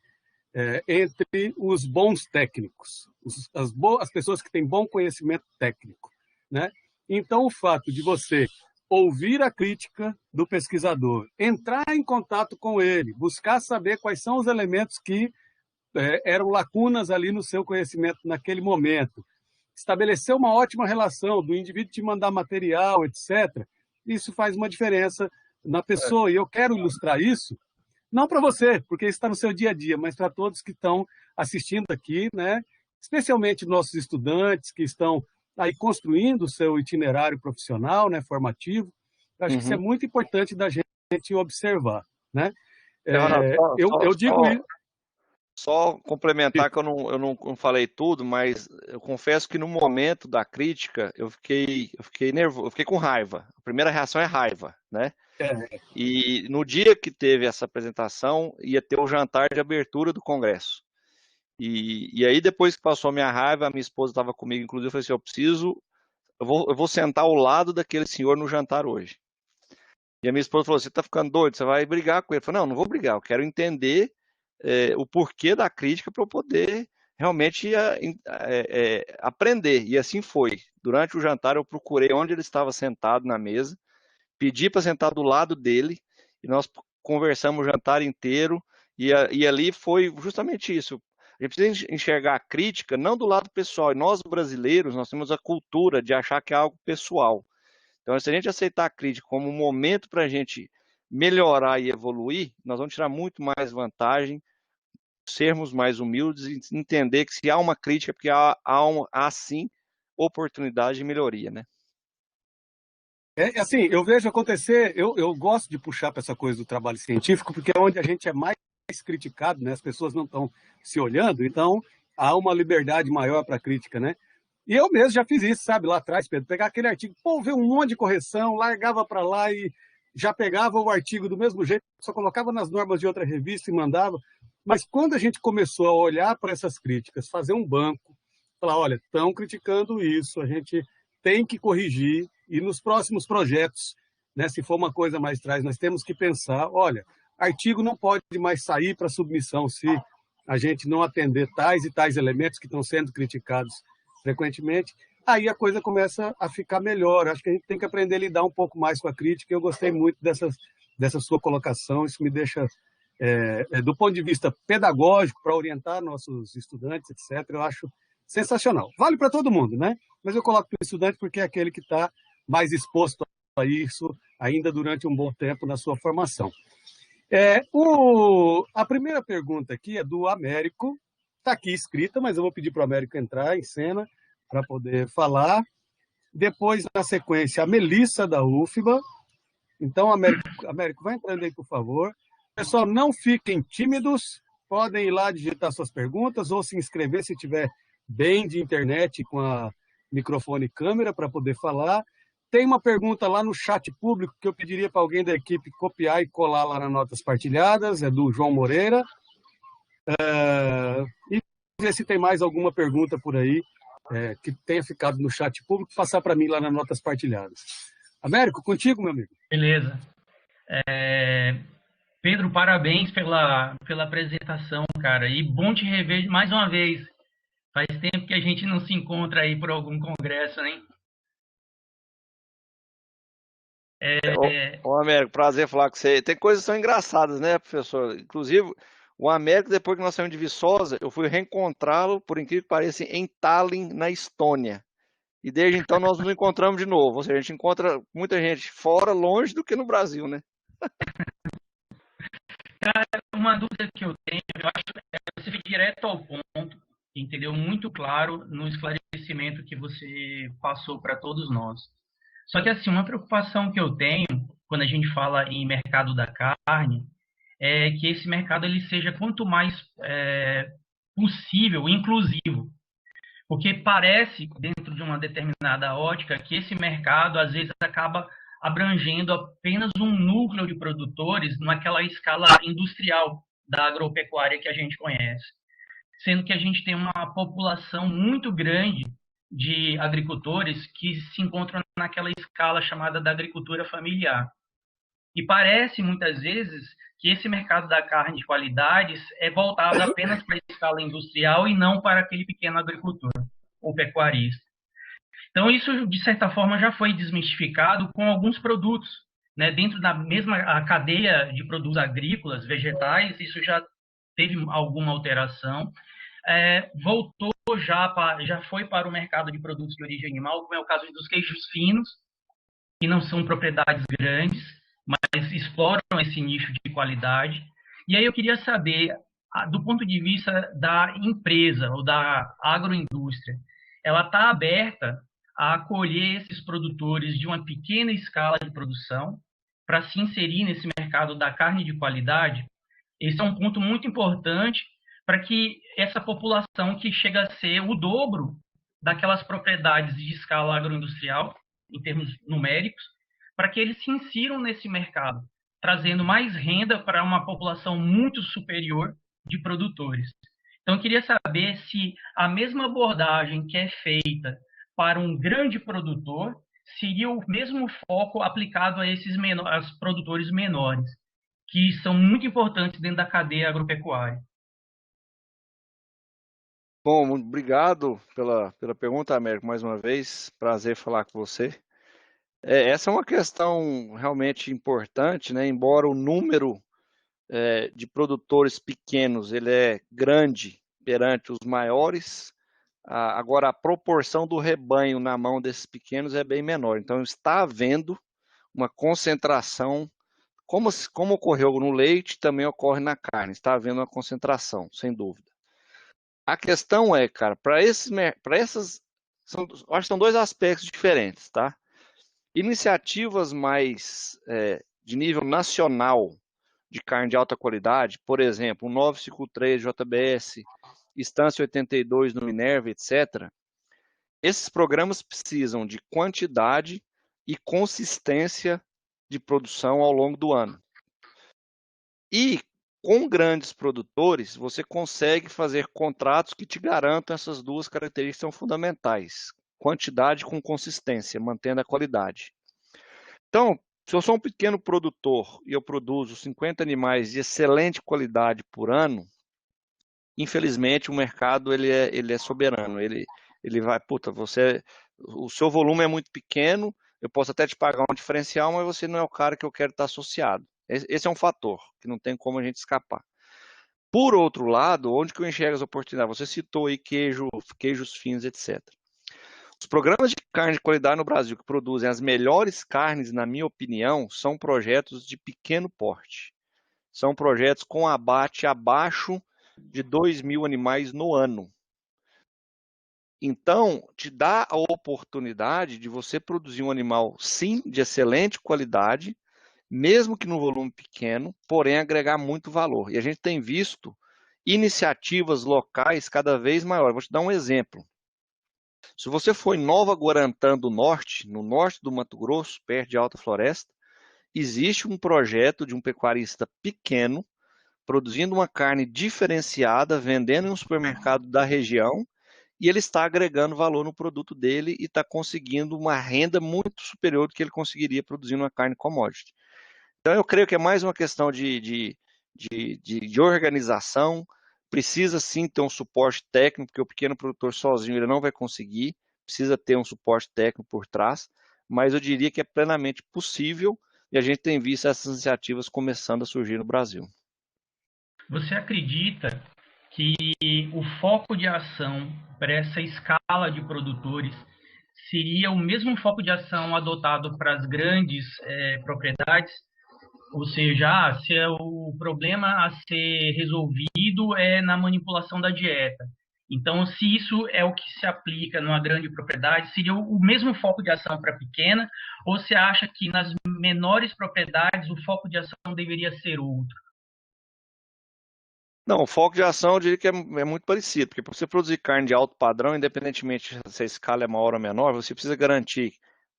Entre os bons técnicos, as pessoas que têm bom conhecimento técnico, né? Então, o fato de você ouvir a crítica do pesquisador, entrar em contato com ele, buscar saber quais são os elementos que eram lacunas ali no seu conhecimento naquele momento, estabelecer uma ótima relação do indivíduo te mandar material, etc., isso faz uma diferença na pessoa. E eu quero ilustrar isso, não para você, porque isso está no seu dia a dia, mas para todos que estão assistindo aqui, né? Especialmente nossos estudantes que estão aí construindo o seu itinerário profissional, né, formativo. Eu acho que isso é muito importante da gente observar, né? Eu digo isso. Só complementar que eu não falei tudo, mas eu confesso que no momento da crítica eu fiquei nervoso, eu fiquei com raiva. A primeira reação é raiva, né? E no dia que teve essa apresentação, ia ter o jantar de abertura do congresso. E aí, depois que passou a minha raiva, a minha esposa estava comigo, inclusive, eu falei assim, eu vou sentar ao lado daquele senhor no jantar hoje. E a minha esposa falou, você está ficando doido? Você vai brigar com ele? Eu falei, não vou brigar, eu quero entender o porquê da crítica para eu poder realmente aprender. E assim foi. Durante o jantar, eu procurei onde ele estava sentado na mesa, pedi para sentar do lado dele, e nós conversamos o jantar inteiro, e ali foi justamente isso. A gente precisa enxergar a crítica não do lado pessoal. E nós, brasileiros, nós temos a cultura de achar que é algo pessoal. Então, se a gente aceitar a crítica como um momento para a gente melhorar e evoluir, nós vamos tirar muito mais vantagem, sermos mais humildes e entender que se há uma crítica, porque há sim oportunidade de melhoria, né? Assim, eu vejo acontecer, eu gosto de puxar para essa coisa do trabalho científico, porque é onde a gente é mais criticado, né? As pessoas não estão se olhando, então há uma liberdade maior para a crítica, né? E eu mesmo já fiz isso, sabe, lá atrás, Pedro, pegar aquele artigo, pô, ver um monte de correção, largava para lá e já pegava o artigo do mesmo jeito, só colocava nas normas de outra revista e mandava. Mas quando a gente começou a olhar para essas críticas, fazer um banco, falar, olha, estão criticando isso, a gente tem que corrigir, e nos próximos projetos, né, se for uma coisa mais atrás, nós temos que pensar, olha, artigo não pode mais sair para submissão se a gente não atender tais e tais elementos que estão sendo criticados frequentemente, aí a coisa começa a ficar melhor. Acho que a gente tem que aprender a lidar um pouco mais com a crítica. Eu gostei muito dessa sua colocação, isso me deixa, do ponto de vista pedagógico, para orientar nossos estudantes, etc., eu acho sensacional. Vale para todo mundo, né? Mas eu coloco para o estudante porque é aquele que está mais exposto a isso ainda durante um bom tempo na sua formação. A primeira pergunta aqui é do Américo, está aqui escrita, mas eu vou pedir para o Américo entrar em cena para poder falar. Depois, na sequência, a Melissa da UFBA. Então, Américo, vai entrando aí, por favor. Pessoal, não fiquem tímidos, podem ir lá digitar suas perguntas ou se inscrever se tiver bem de internet com a microfone e câmera para poder falar. Tem uma pergunta lá no chat público que eu pediria para alguém da equipe copiar e colar lá nas notas partilhadas, é do João Moreira. E ver se tem mais alguma pergunta por aí que tenha ficado no chat público, passar para mim lá nas notas partilhadas. Américo, contigo, meu amigo. Beleza. Pedro, parabéns pela apresentação, cara. E bom te rever mais uma vez. Faz tempo que a gente não se encontra aí por algum congresso, hein? Ô, Américo, prazer falar com você. Tem coisas que são engraçadas, né, professor? Inclusive, o Américo, depois que nós saímos de Viçosa, eu fui reencontrá-lo, por incrível que pareça, em Tallinn, na Estônia. E desde então nós nos encontramos de novo. Ou seja, a gente encontra muita gente fora, longe do que no Brasil, né? Cara, uma dúvida que eu tenho, eu acho que você foi direto ao ponto, entendeu? Muito claro no esclarecimento que você passou para todos nós. Só que, assim, uma preocupação que eu tenho quando a gente fala em mercado da carne é que esse mercado ele seja quanto mais possível inclusivo. Porque parece, dentro de uma determinada ótica, que esse mercado, às vezes, acaba abrangendo apenas um núcleo de produtores naquela escala industrial da agropecuária que a gente conhece. Sendo que a gente tem uma população muito grande de agricultores que se encontram naquela escala chamada da agricultura familiar. E parece, muitas vezes, que esse mercado da carne de qualidades é voltado apenas para a escala industrial e não para aquele pequeno agricultor ou pecuarista. Então, isso, de certa forma, já foi desmistificado com alguns produtos. Né? Dentro da mesma cadeia de produtos agrícolas, vegetais, isso já teve alguma alteração. Voltou já foi para o mercado de produtos de origem animal, como é o caso dos queijos finos, que não são propriedades grandes, mas exploram esse nicho de qualidade. E aí eu queria saber, do ponto de vista da empresa ou da agroindústria, ela está aberta a acolher esses produtores de uma pequena escala de produção para se inserir nesse mercado da carne de qualidade? Esse é um ponto muito importante para que essa população que chega a ser o dobro daquelas propriedades de escala agroindustrial, em termos numéricos, para que eles se insiram nesse mercado, trazendo mais renda para uma população muito superior de produtores. Então, eu queria saber se a mesma abordagem que é feita para um grande produtor seria o mesmo foco aplicado a esses produtores menores, que são muito importantes dentro da cadeia agropecuária. Bom, obrigado pela pergunta, Américo, mais uma vez. Prazer falar com você. Essa é uma questão realmente importante, né? Embora o número de produtores pequenos ele é grande perante os maiores. Agora, a proporção do rebanho na mão desses pequenos é bem menor. Então, está havendo uma concentração, como ocorreu no leite, também ocorre na carne. Está havendo uma concentração, sem dúvida. A questão é, cara, para essas, acho que são dois aspectos diferentes, tá? Iniciativas mais de nível nacional de carne de alta qualidade, por exemplo, o 953 JBS, Estância 82 no Minerva, etc. Esses programas precisam de quantidade e consistência de produção ao longo do ano. E com grandes produtores, você consegue fazer contratos que te garantam essas duas características que são fundamentais. Quantidade com consistência, mantendo a qualidade. Então, se eu sou um pequeno produtor e eu produzo 50 animais de excelente qualidade por ano, infelizmente o mercado ele é soberano. Ele vai, o seu volume é muito pequeno, eu posso até te pagar um diferencial, mas você não é o cara que eu quero estar associado. Esse é um fator que não tem como a gente escapar. Por outro lado, onde que eu enxergo as oportunidades? Você citou aí queijos finos, etc. Os programas de carne de qualidade no Brasil que produzem as melhores carnes, na minha opinião, são projetos de pequeno porte. São projetos com abate abaixo de 2.000 animais no ano. Então, te dá a oportunidade de você produzir um animal, sim, de excelente qualidade, mesmo que no volume pequeno, porém agregar muito valor. E a gente tem visto iniciativas locais cada vez maiores. Vou te dar um exemplo. Se você for em Nova Guarantã do Norte, no norte do Mato Grosso, perto de Alta Floresta, existe um projeto de um pecuarista pequeno, produzindo uma carne diferenciada, vendendo em um supermercado da região, e ele está agregando valor no produto dele e está conseguindo uma renda muito superior do que ele conseguiria produzindo uma carne commodity. Então, eu creio que é mais uma questão de organização. Precisa sim ter um suporte técnico, porque o pequeno produtor sozinho ele não vai conseguir, precisa ter um suporte técnico por trás, mas eu diria que é plenamente possível e a gente tem visto essas iniciativas começando a surgir no Brasil. Você acredita que o foco de ação para essa escala de produtores seria o mesmo foco de ação adotado para as grandes propriedades? Ou seja, se o problema a ser resolvido é na manipulação da dieta. Então, se isso é o que se aplica numa grande propriedade, seria o mesmo foco de ação para a pequena? Ou você acha que nas menores propriedades o foco de ação deveria ser outro? Não, o foco de ação eu diria que é muito parecido, porque para você produzir carne de alto padrão, independentemente se a escala é maior ou menor, você precisa garantir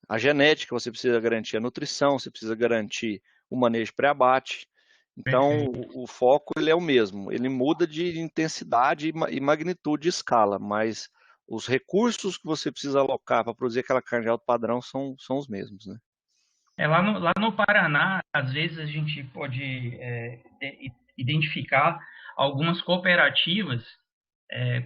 a genética, você precisa garantir a nutrição, você precisa garantir o manejo pré-abate. Então, o foco ele é o mesmo, ele muda de intensidade e magnitude de escala, mas os recursos que você precisa alocar para produzir aquela carne de alto padrão são os mesmos, né? Lá no Paraná, às vezes a gente pode identificar algumas cooperativas,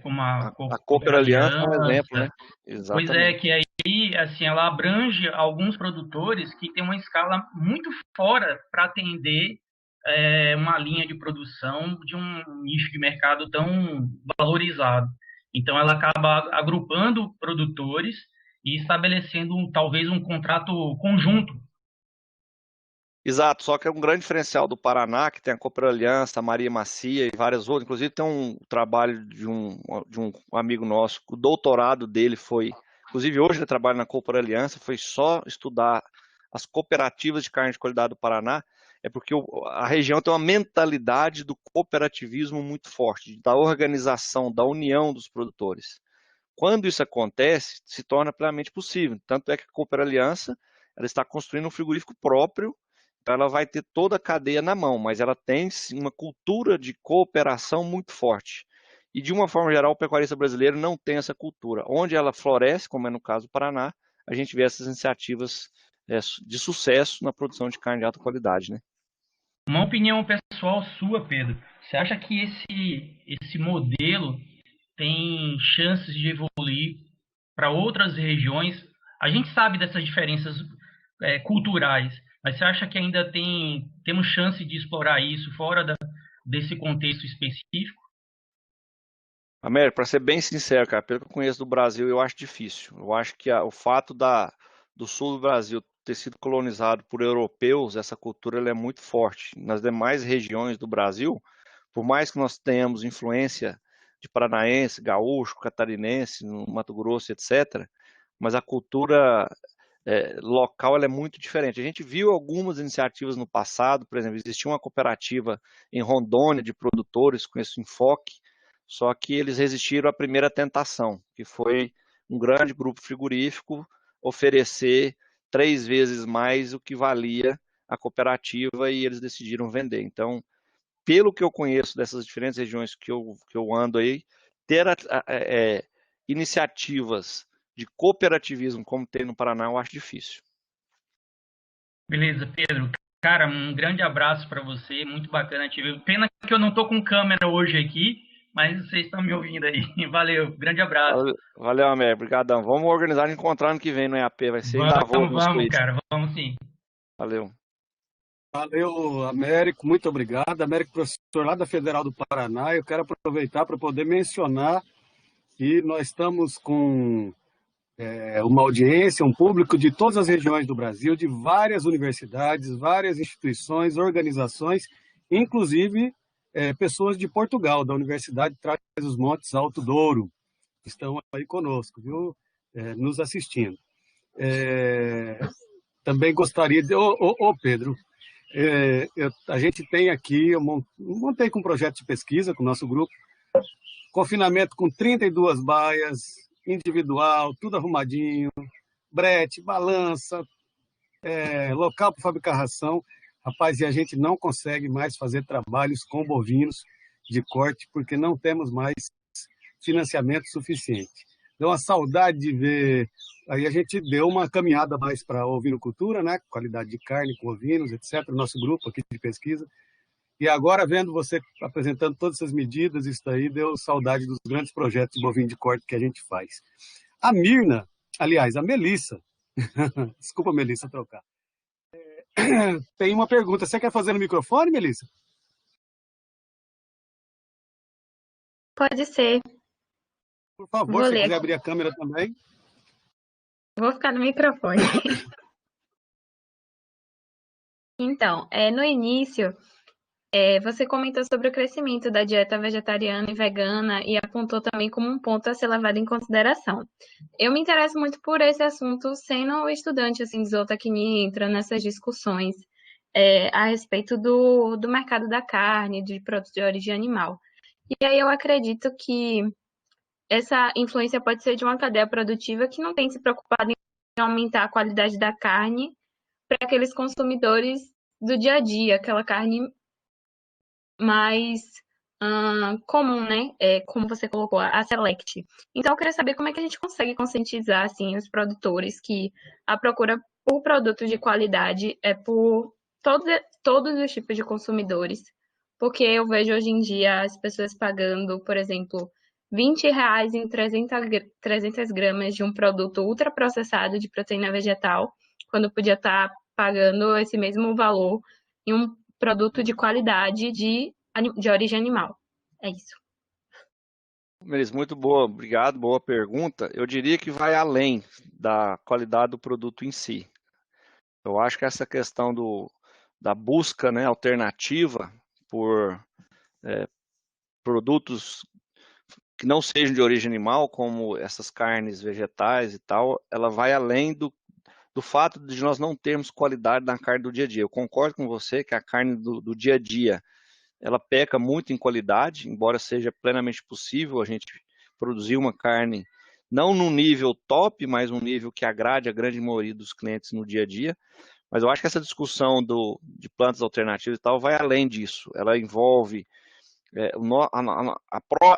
como a A Cooper Cooper Aliança é um Aliança. exemplo, né? Pois é, Exatamente. que aí, assim, ela abrange alguns produtores que têm uma escala muito fora para atender uma linha de produção de um nicho de mercado tão valorizado. Então, ela acaba agrupando produtores e estabelecendo talvez um contrato conjunto. Exato, só que é um grande diferencial do Paraná, que tem a Cooper Aliança, a Maria Macia e várias outras. Inclusive tem um trabalho de um amigo nosso, o doutorado dele foi, inclusive hoje ele trabalha na Cooper Aliança, foi só estudar as cooperativas de carne de qualidade do Paraná, é porque a região tem uma mentalidade do cooperativismo muito forte, da organização, da união dos produtores. Quando isso acontece, se torna plenamente possível. Tanto é que a Cooper Aliança ela está construindo um frigorífico próprio. Então ela vai ter toda a cadeia na mão, mas ela tem uma cultura de cooperação muito forte. E de uma forma geral, o pecuarista brasileiro não tem essa cultura. Onde ela floresce, como é no caso do Paraná, a gente vê essas iniciativas de sucesso na produção de carne de alta qualidade, né? Uma opinião pessoal sua, Pedro. Você acha que esse modelo tem chances de evoluir para outras regiões? A gente sabe dessas diferenças culturais, mas você acha que ainda temos chance de explorar isso fora desse contexto específico? Américo, para ser bem sincero, cara, pelo que eu conheço do Brasil, eu acho difícil. Eu acho que o fato do sul do Brasil ter sido colonizado por europeus, essa cultura ela é muito forte. Nas demais regiões do Brasil, por mais que nós tenhamos influência de paranaense, gaúcho, catarinense, no Mato Grosso, etc., mas a cultura local ela é muito diferente. A gente viu algumas iniciativas no passado, por exemplo, existia uma cooperativa em Rondônia de produtores com esse enfoque, só que eles resistiram à primeira tentação, que foi um grande grupo frigorífico oferecer 3 vezes mais o que valia a cooperativa e eles decidiram vender. Então, pelo que eu conheço dessas diferentes regiões que eu ando aí, ter iniciativas de cooperativismo como tem no Paraná, eu acho difícil. Beleza, Pedro. Cara, um grande abraço para você, muito bacana te ver. Pena que eu não tô com câmera hoje aqui, mas vocês estão me ouvindo aí. Valeu, grande abraço. Valeu, Américo, obrigadão. Vamos organizar e encontrar ano que vem no EAP, vai ser em Lavoro, nos Vamos, quiz. cara, vamos sim. Valeu. Valeu, Américo, muito obrigado. Américo, professor lá da Federal do Paraná. Eu quero aproveitar para poder mencionar que nós estamos com uma audiência, um público de todas as regiões do Brasil, de várias universidades, várias instituições, organizações, inclusive pessoas de Portugal, da Universidade Trás-os-Montes Alto Douro, que estão aí conosco, viu? Nos assistindo. Também gostaria de... Ô, Pedro, a gente tem aqui, eu montei com um projeto de pesquisa com o nosso grupo, confinamento com 32 baias, individual, tudo arrumadinho, brete, balança, local para fabricar ração. Rapaz, e a gente não consegue mais fazer trabalhos com bovinos de corte porque não temos mais financiamento suficiente. Deu uma saudade de ver. Aí a gente deu uma caminhada mais para a ovinocultura, né? Qualidade de carne com ovinos, etc. O nosso grupo aqui de pesquisa. E agora, vendo você apresentando todas essas medidas, isso aí deu saudade dos grandes projetos de bovino de corte que a gente faz. A Mirna, aliás, a Melissa, desculpa, Melissa, trocar. Tem uma pergunta. Você quer fazer no microfone, Melissa? Pode ser. Por favor, Vou se ler quiser aqui. abrir a câmera também. Vou ficar no microfone. Então, no início, você comentou sobre o crescimento da dieta vegetariana e vegana e apontou também como um ponto a ser levado em consideração. Eu me interesso muito por esse assunto, sendo estudante assim, de zootecnia, entrando nessas discussões a respeito do mercado da carne, de produtos de origem animal. E aí eu acredito que essa influência pode ser de uma cadeia produtiva que não tem se preocupado em aumentar a qualidade da carne para aqueles consumidores do dia a dia, aquela carne mais comum, né? Como você colocou, a Select. Então, eu queria saber como é que a gente consegue conscientizar assim, os produtores que a procura por produtos de qualidade é por todos os tipos de consumidores. Porque eu vejo hoje em dia as pessoas pagando, por exemplo, R$ 20 em 300 gramas de um produto ultraprocessado de proteína vegetal, quando podia estar pagando esse mesmo valor em um produto de qualidade de origem animal. É isso. Melissa, muito boa, obrigado, boa pergunta. Eu diria que vai além da qualidade do produto em si. Eu acho que essa questão da busca, né, alternativa por produtos que não sejam de origem animal, como essas carnes vegetais e tal, ela vai além do fato de nós não termos qualidade na carne do dia a dia. Eu concordo com você que a carne do dia a dia, ela peca muito em qualidade, embora seja plenamente possível a gente produzir uma carne não num nível top, mas um nível que agrade a grande maioria dos clientes no dia a dia. Mas eu acho que essa discussão de plantas alternativas e tal vai além disso. Ela envolve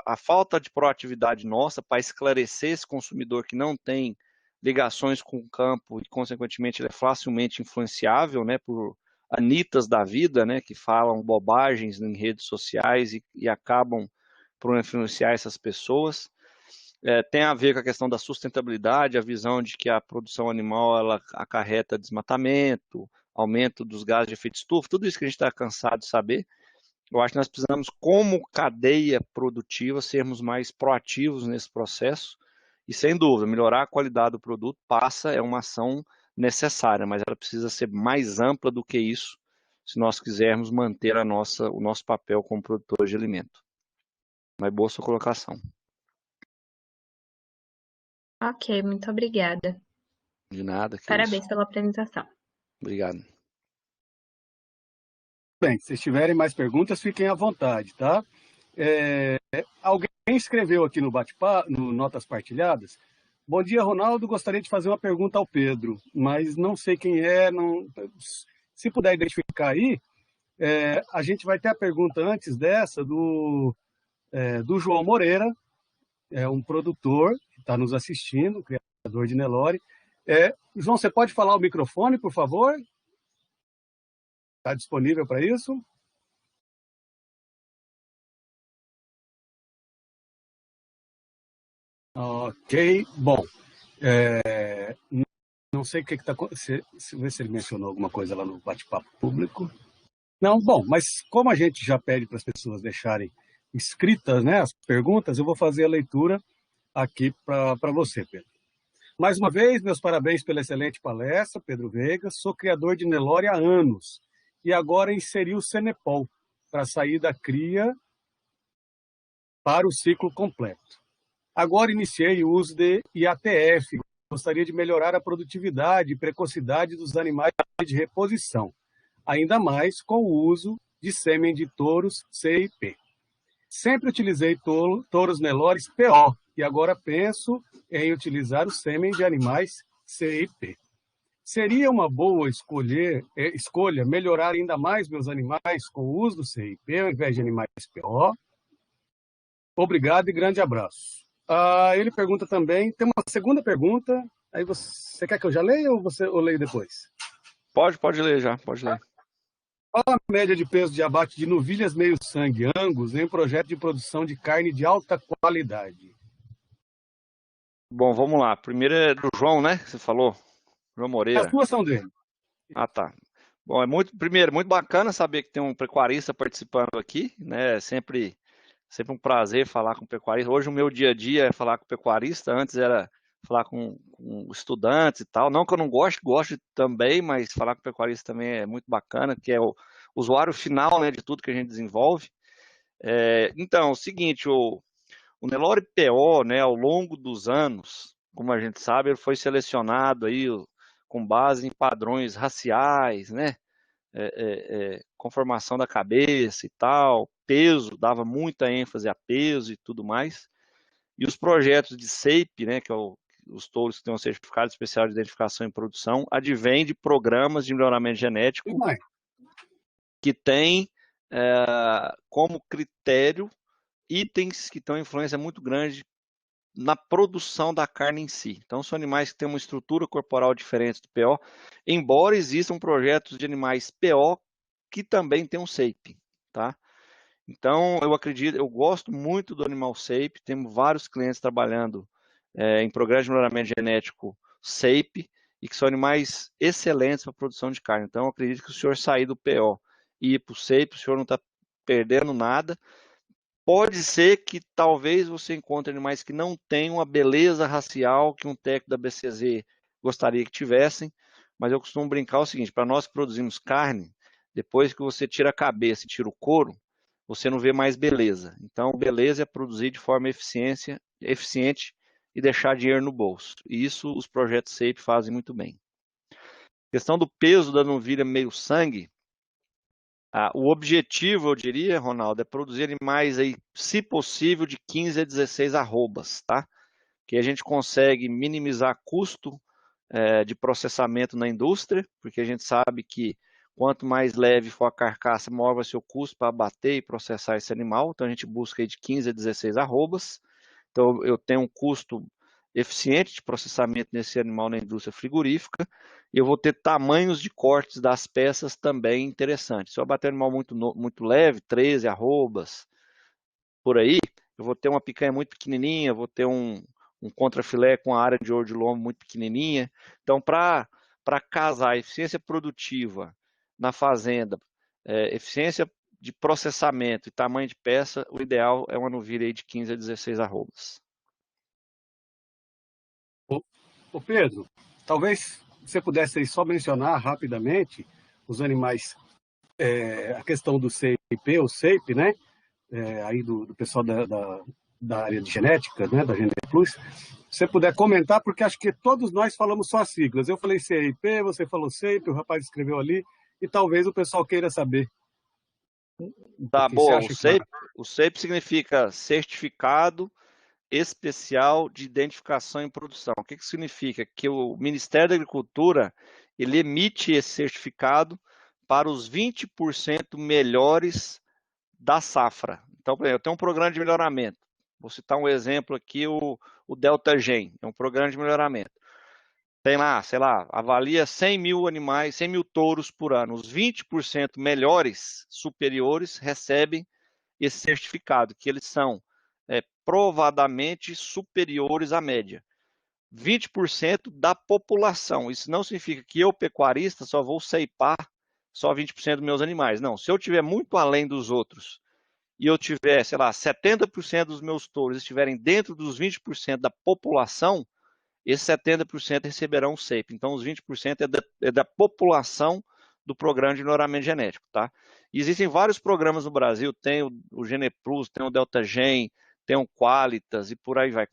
a falta de proatividade nossa para esclarecer esse consumidor que não tem ligações com o campo e, consequentemente, ele é facilmente influenciável, né, por anitas da vida, né, que falam bobagens em redes sociais e acabam por influenciar essas pessoas. Tem a ver com a questão da sustentabilidade, a visão de que a produção animal ela acarreta desmatamento, aumento dos gases de efeito estufa, tudo isso que a gente está cansado de saber. Eu acho que nós precisamos, como cadeia produtiva, sermos mais proativos nesse processo e, sem dúvida, melhorar a qualidade do produto é uma ação necessária, mas ela precisa ser mais ampla do que isso se nós quisermos manter o nosso papel como produtor de alimento. Mas boa sua colocação. Ok, muito obrigada. De nada. Parabéns pela apresentação. Obrigado. Bem, se tiverem mais perguntas, fiquem à vontade, tá? Alguém escreveu aqui no bate-papo, no Notas Partilhadas. Bom dia, Ronaldo. Gostaria de fazer uma pergunta ao Pedro, mas não sei quem é. Se puder identificar aí, a gente vai ter a pergunta antes dessa do João Moreira, um produtor que está nos assistindo, criador de Nelore. João, você pode falar o microfone, por favor? Está disponível para isso? Ok, bom. Não sei o que está acontecendo. Ver se ele mencionou alguma coisa lá no bate-papo público. Não, bom, mas como a gente já pede para as pessoas deixarem escritas, né, as perguntas, eu vou fazer a leitura aqui para você, Pedro. Mais uma vez, meus parabéns pela excelente palestra, Pedro Veiga. Sou criador de Nelore há anos e agora inseri o Cenepol para sair da cria para o ciclo completo. Agora iniciei o uso de IATF. Gostaria de melhorar a produtividade e precocidade dos animais de reposição, ainda mais com o uso de sêmen de touros CIP. Sempre utilizei touros Nelores PO e agora penso em utilizar o sêmen de animais CIP. Seria uma boa escolha melhorar ainda mais meus animais com o uso do CIP ao invés de animais PO? Obrigado e grande abraço. Ele pergunta também, tem uma segunda pergunta, aí você quer que eu já leia ou eu leio depois? Pode ler já, pode ler. Qual a média de peso de abate de novilhas meio-sangue Angus em um projeto de produção de carne de alta qualidade? Bom, vamos lá. Primeiro é do João, né? Você falou? João Moreira. As duas são dele. Tá. Bom, muito bacana saber que tem um pecuarista participando aqui, né? Sempre um prazer falar com o pecuarista. Hoje o meu dia a dia é falar com o pecuarista, antes era falar com estudantes e tal. Não que eu não gosto também, mas falar com o pecuarista também é muito bacana, que é o usuário final, né, de tudo que a gente desenvolve. Então, o seguinte, o Nelore PO, né, ao longo dos anos, como a gente sabe, ele foi selecionado aí com base em padrões raciais, né? Conformação da cabeça e tal, peso, dava muita ênfase a peso e tudo mais. E os projetos de SAPE, né, que é os touros que têm um certificado especial de identificação e produção, advém de programas de melhoramento genético que têm como critério itens que têm uma influência muito grande na produção da carne em si. Então, são animais que têm uma estrutura corporal diferente do PO, embora existam projetos de animais PO que também têm um SAPE, tá? Então, eu gosto muito do animal SAPE, temos vários clientes trabalhando em programas de melhoramento genético SAPE, e que são animais excelentes para a produção de carne. Então, eu acredito que o senhor sair do PO e ir para o SAPE, o senhor não está perdendo nada. Pode ser que talvez você encontre animais que não tenham a beleza racial que um técnico da BCZ gostaria que tivessem, mas eu costumo brincar o seguinte, para nós que produzimos carne, depois que você tira a cabeça e tira o couro, você não vê mais beleza. Então, beleza é produzir de forma eficiente e deixar dinheiro no bolso. E isso os projetos SAPE fazem muito bem. Questão do peso da novilha meio sangue, o objetivo, eu diria, Ronaldo, é produzir animais aí, se possível, de 15 a 16 arrobas, tá? Que a gente consegue minimizar custo de processamento na indústria, porque a gente sabe que quanto mais leve for a carcaça, maior vai ser o custo para abater e processar esse animal. Então a gente busca aí de 15 a 16 arrobas. Então eu tenho um custo eficiente de processamento nesse animal na indústria frigorífica, e eu vou ter tamanhos de cortes das peças também interessantes. Se eu bater um animal muito leve, 13 arrobas, por aí, eu vou ter uma picanha muito pequenininha, vou ter um contrafilé com a área de ouro de lombo muito pequenininha. Então, para casar eficiência produtiva na fazenda, eficiência de processamento e tamanho de peça, o ideal é uma novilha aí de 15 a 16 arrobas. Ô Pedro, talvez você pudesse aí só mencionar rapidamente os animais, a questão do CIP, ou SEIP, né? Aí do pessoal da área de genética, né? Da Genet Plus. Se você puder comentar, porque acho que todos nós falamos só as siglas. Eu falei CIP, você falou SEIP, o rapaz escreveu ali, e talvez o pessoal queira saber. Tá, boa. O Que... SEIP significa Certificado Especial de Identificação e Produção. O que significa? Que o Ministério da Agricultura ele emite esse certificado para os 20% melhores da safra. Então, por exemplo, eu tenho um programa de melhoramento. Vou citar um exemplo aqui, o Delta Gen, é um programa de melhoramento. Tem lá, sei lá, avalia 100 mil animais, 100 mil touros por ano. Os 20% melhores, superiores, recebem esse certificado, que eles são provadamente superiores à média. 20% da população. Isso não significa que eu, pecuarista, só vou ceipar só 20% dos meus animais. Não, se eu tiver muito além dos outros e eu tiver, sei lá, 70% dos meus touros estiverem dentro dos 20% da população, esses 70% receberão o SEIP. Então, os 20% é da população do programa de melhoramento genético, tá? E existem vários programas no Brasil, tem o GenePlus, tem o Delta Gen, tem o Qualitas e por aí vai,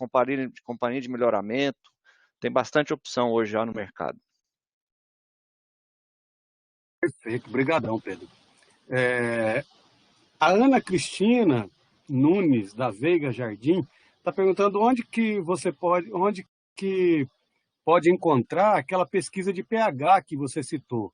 companhia de melhoramento, tem bastante opção hoje já no mercado. Perfeito, obrigadão, Pedro. A Ana Cristina Nunes, da Veiga Jardim, está perguntando onde que pode encontrar aquela pesquisa de pH que você citou.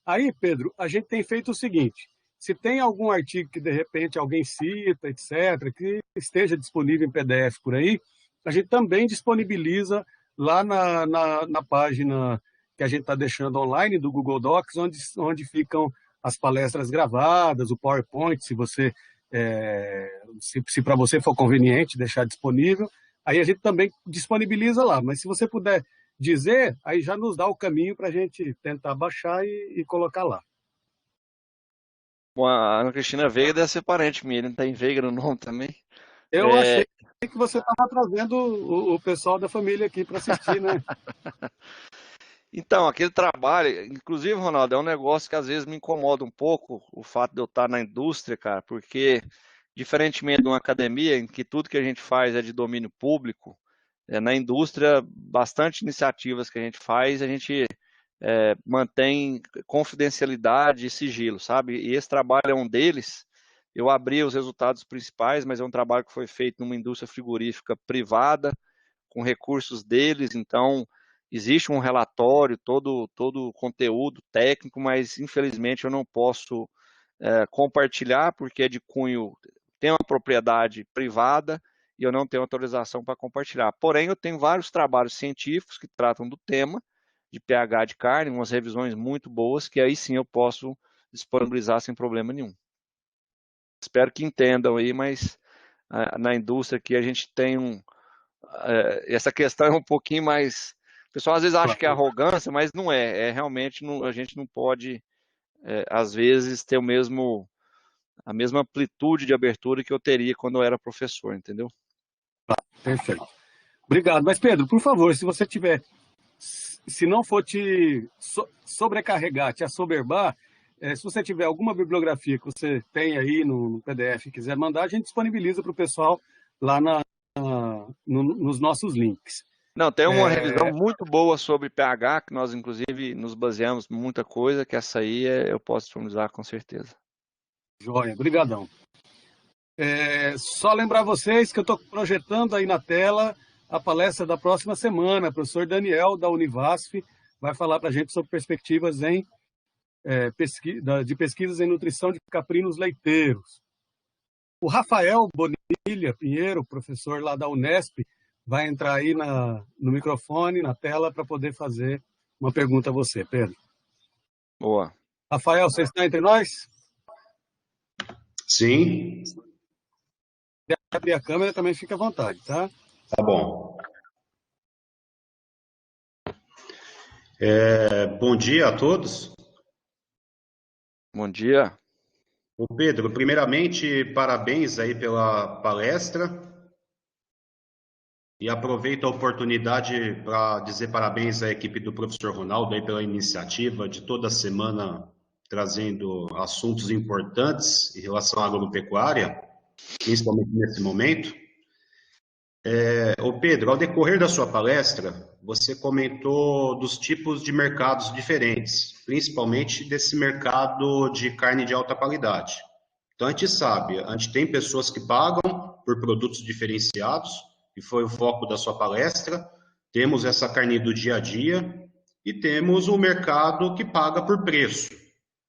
Aí, Pedro, a gente tem feito o seguinte, se tem algum artigo que, de repente, alguém cita, etc., que esteja disponível em PDF por aí, a gente também disponibiliza lá na página que a gente está deixando online do Google Docs, onde ficam as palestras gravadas, o PowerPoint, se para você for conveniente deixar disponível, aí a gente também disponibiliza lá. Mas se você puder dizer, aí já nos dá o caminho para a gente tentar baixar e colocar lá. Bom, a Ana Cristina Veiga deve ser parente minha, não tem Veiga no nome também? Eu achei que você estava trazendo o pessoal da família aqui para assistir, né? Então, aquele trabalho, inclusive, Ronaldo, é um negócio que às vezes me incomoda um pouco, o fato de eu estar na indústria, cara, porque, diferentemente de uma academia, em que tudo que a gente faz é de domínio público, na indústria, bastante iniciativas que a gente mantém confidencialidade e sigilo, sabe? E esse trabalho é um deles. Eu abri os resultados principais, mas é um trabalho que foi feito numa indústria frigorífica privada, com recursos deles, então existe um relatório, todo o conteúdo técnico, mas infelizmente eu não posso compartilhar, porque é de cunho, tem uma propriedade privada e eu não tenho autorização para compartilhar. Porém, eu tenho vários trabalhos científicos que tratam do tema de pH de carne, umas revisões muito boas, que aí sim eu posso disponibilizar sem problema nenhum. Espero que entendam aí, mas na indústria aqui a gente tem essa questão é um pouquinho mais... O pessoal às vezes acha que é arrogância, mas não é. Realmente a gente não pode, às vezes, ter a mesma amplitude de abertura que eu teria quando eu era professor, entendeu? Perfeito. Obrigado. Mas, Pedro, por favor, se você tiver... Se não for te sobrecarregar, te assoberbar, se você tiver alguma bibliografia que você tem aí no PDF e quiser mandar, a gente disponibiliza para o pessoal lá nos nossos links. Não, tem uma revisão muito boa sobre pH, que nós, inclusive, nos baseamos em muita coisa, que essa aí eu posso disponibilizar com certeza. Joia, brigadão. Só lembrar vocês que eu estou projetando aí na tela a palestra da próxima semana. O professor Daniel, da Univasf, vai falar para a gente sobre perspectivas de pesquisas em nutrição de caprinos leiteiros. O Rafael Bonilha Pinheiro, professor lá da Unesp, vai entrar aí no microfone, na tela, para poder fazer uma pergunta a você, Pedro. Boa. Rafael, você está entre nós? Sim. Se abrir a câmera, também fica à vontade, tá? Tá bom. Bom dia a todos. Bom dia. Ô Pedro, primeiramente, parabéns aí pela palestra e aproveito a oportunidade para dizer parabéns à equipe do professor Ronaldo aí pela iniciativa de toda semana trazendo assuntos importantes em relação à agropecuária, principalmente nesse momento. Ô Pedro, ao decorrer da sua palestra, você comentou dos tipos de mercados diferentes, principalmente desse mercado de carne de alta qualidade. Então, a gente sabe, a gente tem pessoas que pagam por produtos diferenciados, que foi o foco da sua palestra, temos essa carne do dia a dia e temos o mercado que paga por preço.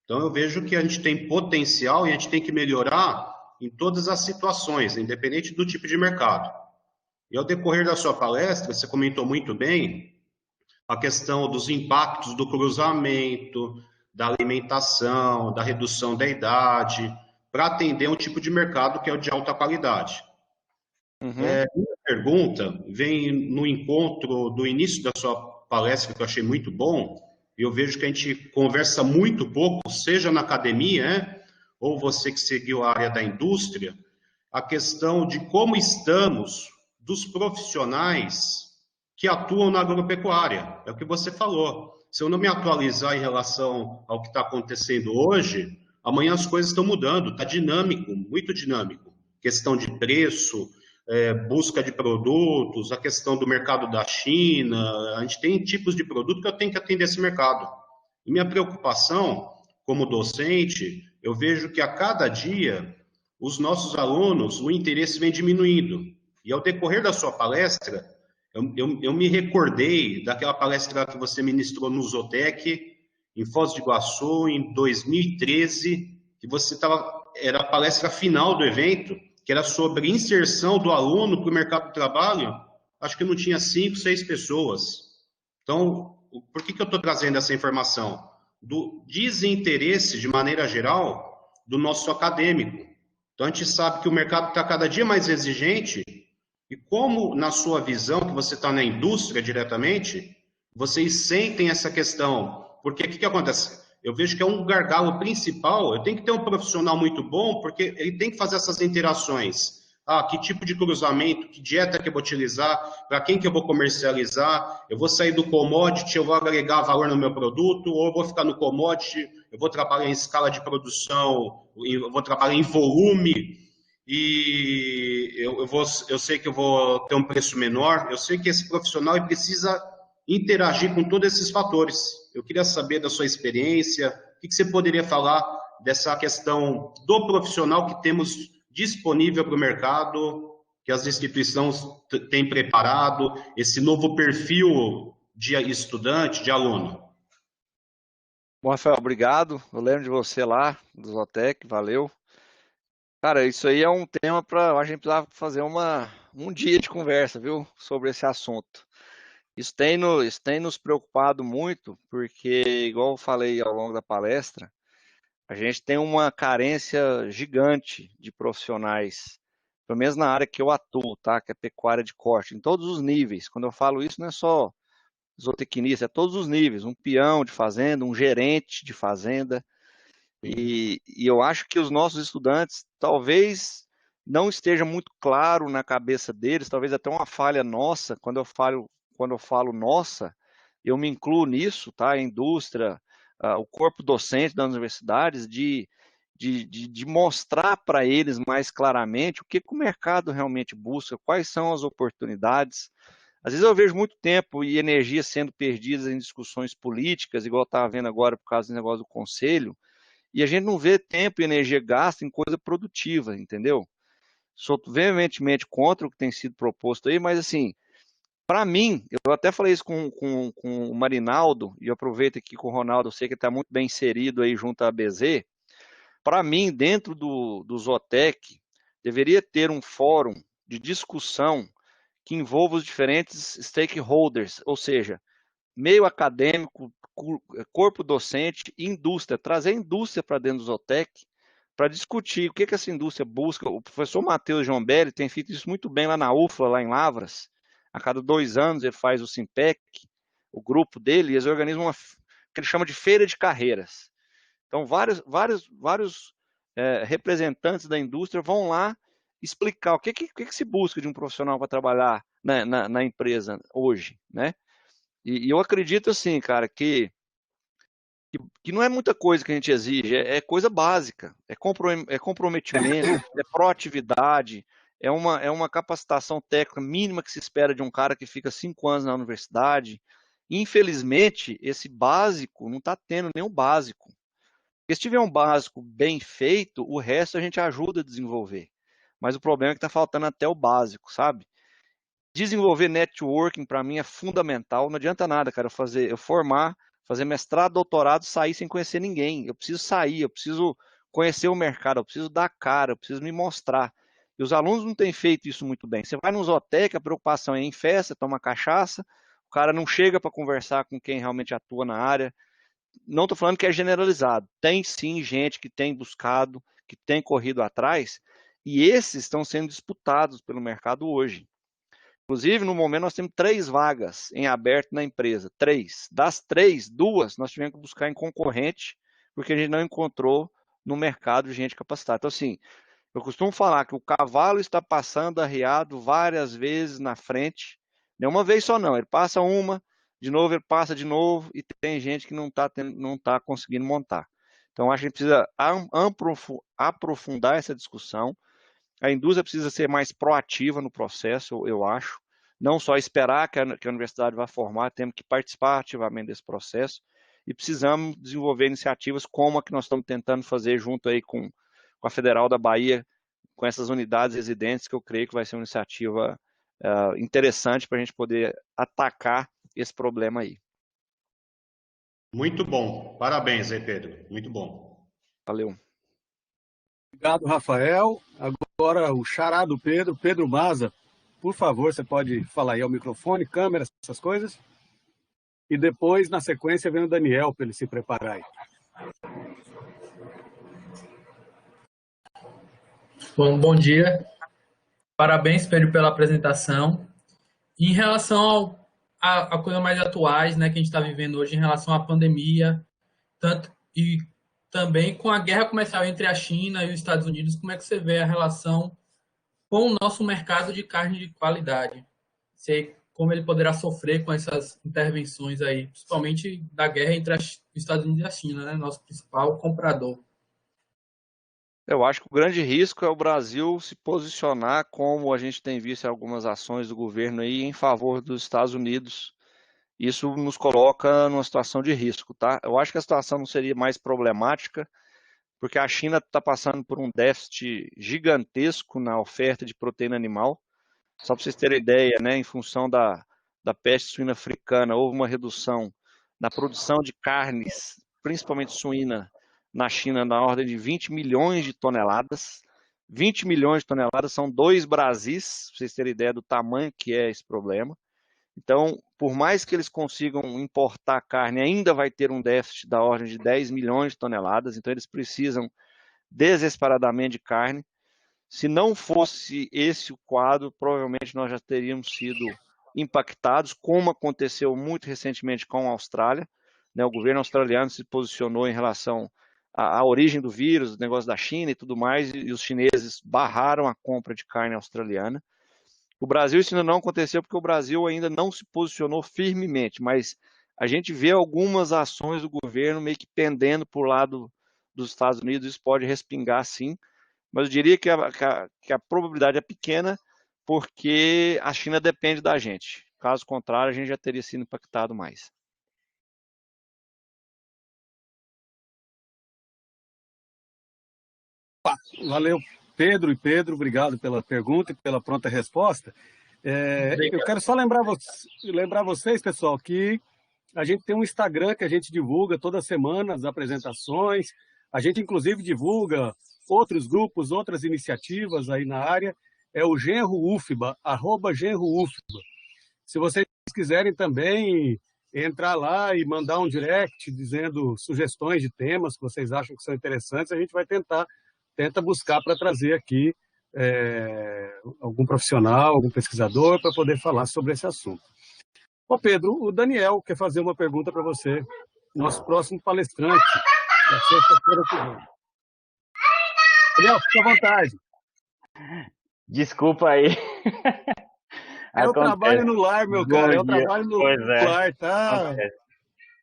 Então, eu vejo que a gente tem potencial e a gente tem que melhorar em todas as situações, independente do tipo de mercado. E ao decorrer da sua palestra, você comentou muito bem a questão dos impactos do cruzamento, da alimentação, da redução da idade, para atender um tipo de mercado que é o de alta qualidade. Minha pergunta vem no encontro do início da sua palestra, que eu achei muito bom, e eu vejo que a gente conversa muito pouco, seja na academia, ou você que seguiu a área da indústria, a questão de como estamos dos profissionais que atuam na agropecuária. É o que você falou. Se eu não me atualizar em relação ao que está acontecendo hoje, amanhã as coisas estão mudando, está dinâmico, muito dinâmico. Questão de preço, busca de produtos, a questão do mercado da China, a gente tem tipos de produto que eu tenho que atender esse mercado. E minha preocupação, como docente, eu vejo que a cada dia os nossos alunos, o interesse vem diminuindo. E ao decorrer da sua palestra, eu me recordei daquela palestra que você ministrou no Zotec, em Foz do Iguaçu, em 2013, que você era a palestra final do evento, que era sobre inserção do aluno para o mercado de trabalho. Acho que não tinha 5, 6 pessoas. Então, por que eu estou trazendo essa informação? Do desinteresse, de maneira geral, do nosso acadêmico. Então, a gente sabe que o mercado está cada dia mais exigente. E como, na sua visão, que você está na indústria diretamente, vocês sentem essa questão? Porque o que acontece? Eu vejo que é um gargalo principal. Eu tenho que ter um profissional muito bom, porque ele tem que fazer essas interações. Que tipo de cruzamento, que dieta que eu vou utilizar, para quem que eu vou comercializar, eu vou sair do commodity, eu vou agregar valor no meu produto, ou eu vou ficar no commodity, eu vou trabalhar em escala de produção, eu vou trabalhar em volume, e eu sei que eu vou ter um preço menor. Eu sei que esse profissional ele precisa interagir com todos esses fatores. Eu queria saber da sua experiência, o que você poderia falar dessa questão do profissional que temos disponível para o mercado, que as instituições têm preparado, esse novo perfil de estudante, de aluno. Bom, Rafael, obrigado. Eu lembro de você lá, do Zotec, valeu. Cara, isso aí é um tema para a gente precisar fazer um dia de conversa, viu, sobre esse assunto. Isso tem nos preocupado muito, porque, igual eu falei ao longo da palestra, a gente tem uma carência gigante de profissionais, pelo menos na área que eu atuo, tá? Que é pecuária de corte, em todos os níveis. Quando eu falo isso, não é só zootecnista, é todos os níveis. Um peão de fazenda, um gerente de fazenda. E eu acho que os nossos estudantes talvez não esteja muito claro na cabeça deles, talvez até uma falha nossa. Quando eu falo nossa, eu me incluo nisso, tá? A indústria, o corpo docente das universidades, de mostrar para eles mais claramente o que o mercado realmente busca, quais são as oportunidades. Às vezes eu vejo muito tempo e energia sendo perdidas em discussões políticas, igual eu estava vendo agora por causa do negócio do conselho, e a gente não vê tempo e energia gasta em coisa produtiva, entendeu? Sou veementemente contra o que tem sido proposto aí, mas assim, para mim, eu até falei isso com o Marinaldo, e eu aproveito aqui com o Ronaldo, eu sei que ele está muito bem inserido aí junto à BZ. Para mim, dentro do Zotec, deveria ter um fórum de discussão que envolva os diferentes stakeholders, ou seja, meio acadêmico, corpo docente, indústria, trazer a indústria para dentro do Zotec para discutir o que essa indústria busca. O professor Matheus Jombelli tem feito isso muito bem lá na UFLA, lá em Lavras. A cada 2 anos ele faz o Simpec, o grupo dele, e eles organizam que ele chama de feira de carreiras. Então, vários representantes da indústria vão lá explicar o que se busca de um profissional para trabalhar na empresa hoje, né? E eu acredito assim, cara, que não é muita coisa que a gente exige, é coisa básica, é comprometimento, é proatividade, é uma capacitação técnica mínima que se espera de um cara que fica 5 anos na universidade. Infelizmente, esse básico não está tendo nenhum básico. Porque se tiver um básico bem feito, o resto a gente ajuda a desenvolver. Mas o problema é que está faltando até o básico, sabe? Desenvolver networking para mim é fundamental. Não adianta nada, cara, eu formar, fazer mestrado, doutorado, sair sem conhecer ninguém. Eu preciso sair, eu preciso conhecer o mercado, eu preciso dar cara, eu preciso me mostrar. E os alunos não têm feito isso muito bem. Você vai no Zotec, a preocupação é ir em festa, tomar cachaça, o cara não chega para conversar com quem realmente atua na área. Não estou falando que é generalizado. Tem sim gente que tem buscado, que tem corrido atrás, e esses estão sendo disputados pelo mercado hoje. Inclusive, no momento, nós temos 3 vagas em aberto na empresa. 3. Das 3, 2 nós tivemos que buscar em concorrente, porque a gente não encontrou no mercado gente capacitada. Então, assim, eu costumo falar que o cavalo está passando arriado várias vezes na frente. Não é uma vez só, não. Ele passa uma, de novo ele passa de novo, e tem gente que não está conseguindo montar. Então, acho que a gente precisa aprofundar essa discussão. A indústria precisa ser mais proativa no processo, eu acho. Não só esperar que a universidade vá formar, temos que participar ativamente desse processo. E precisamos desenvolver iniciativas como a que nós estamos tentando fazer junto aí com a Federal da Bahia, com essas unidades residentes, que eu creio que vai ser uma iniciativa interessante para a gente poder atacar esse problema aí. Muito bom. Parabéns aí, Pedro. Muito bom. Valeu. Obrigado, Rafael. Agora o xará do Pedro, Pedro Maza. Por favor, você pode falar aí ao microfone, câmera, essas coisas. E depois, na sequência, vem o Daniel para ele se preparar aí. Bom dia. Parabéns, Pedro, pela apresentação. Em relação a coisas mais atuais, né, que a gente está vivendo hoje em relação à pandemia, e também com a guerra comercial entre a China e os Estados Unidos, como é que você vê a relação com o nosso mercado de carne de qualidade? Como ele poderá sofrer com essas intervenções aí, principalmente da guerra entre os Estados Unidos e a China, né, nosso principal comprador. Eu acho que o grande risco é o Brasil se posicionar, como a gente tem visto em algumas ações do governo aí, em favor dos Estados Unidos. Isso nos coloca numa situação de risco, tá? Eu acho que a situação não seria mais problemática, porque a China está passando por um déficit gigantesco na oferta de proteína animal. Só para vocês terem ideia, né, em função da peste suína africana, houve uma redução na produção de carnes, principalmente suína, na China, na ordem de 20 milhões de toneladas. 20 milhões de toneladas são 2 Brasis, para vocês terem ideia do tamanho que é esse problema. Então, por mais que eles consigam importar carne, ainda vai ter um déficit da ordem de 10 milhões de toneladas, então eles precisam desesperadamente de carne. Se não fosse esse o quadro, provavelmente nós já teríamos sido impactados, como aconteceu muito recentemente com a Austrália. O governo australiano se posicionou em relação à origem do vírus, o negócio da China e tudo mais, e os chineses barraram a compra de carne australiana. O Brasil isso ainda não aconteceu porque o Brasil ainda não se posicionou firmemente, mas a gente vê algumas ações do governo meio que pendendo para o lado dos Estados Unidos, isso pode respingar sim, mas eu diria que a probabilidade é pequena porque a China depende da gente. Caso contrário, a gente já teria sido impactado mais. Valeu, Pedro e Pedro, obrigado pela pergunta e pela pronta resposta. Eu quero só lembrar vocês, pessoal, que a gente tem um Instagram que a gente divulga toda semana as apresentações, a gente inclusive divulga outros grupos, outras iniciativas aí na área, é o Genro UFBA, @GenroUFBA. Se vocês quiserem também entrar lá e mandar um direct dizendo sugestões de temas que vocês acham que são interessantes, a gente vai tenta buscar para trazer aqui algum profissional, algum pesquisador para poder falar sobre esse assunto. Ô Pedro, o Daniel quer fazer uma pergunta para você, nosso próximo palestrante da sexta-feira que vem. Daniel, fica à vontade. Desculpa aí. Eu trabalho no lar, meu cara. Eu trabalho no lar, tá? Acontece.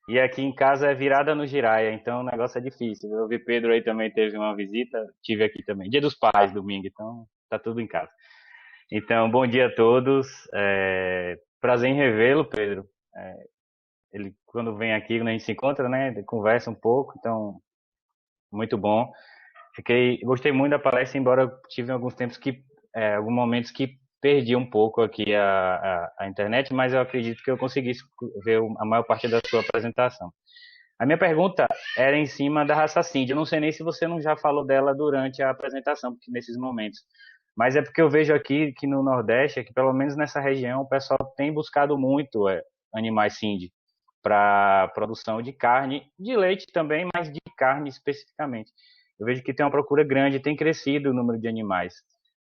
E aqui em casa é virada no giraia, então o negócio é difícil. Eu vi Pedro aí também teve uma visita, tive aqui também. Dia dos Pais, domingo, então tá tudo em casa. Então, bom dia a todos. Prazer em revê-lo, Pedro. Ele, quando vem aqui, quando a gente se encontra, né, conversa um pouco, então, muito bom. Gostei muito da palestra, embora eu tive alguns tempos alguns momentos que perdi um pouco aqui a internet, mas eu acredito que eu conseguisse ver a maior parte da sua apresentação. A minha pergunta era em cima da raça Sind. Eu não sei nem se você não já falou dela durante a apresentação, porque nesses momentos. Mas é porque eu vejo aqui que no Nordeste, que pelo menos nessa região, o pessoal tem buscado muito animais Sind para produção de carne, de leite também, mas de carne especificamente. Eu vejo que tem uma procura grande, tem crescido o número de animais.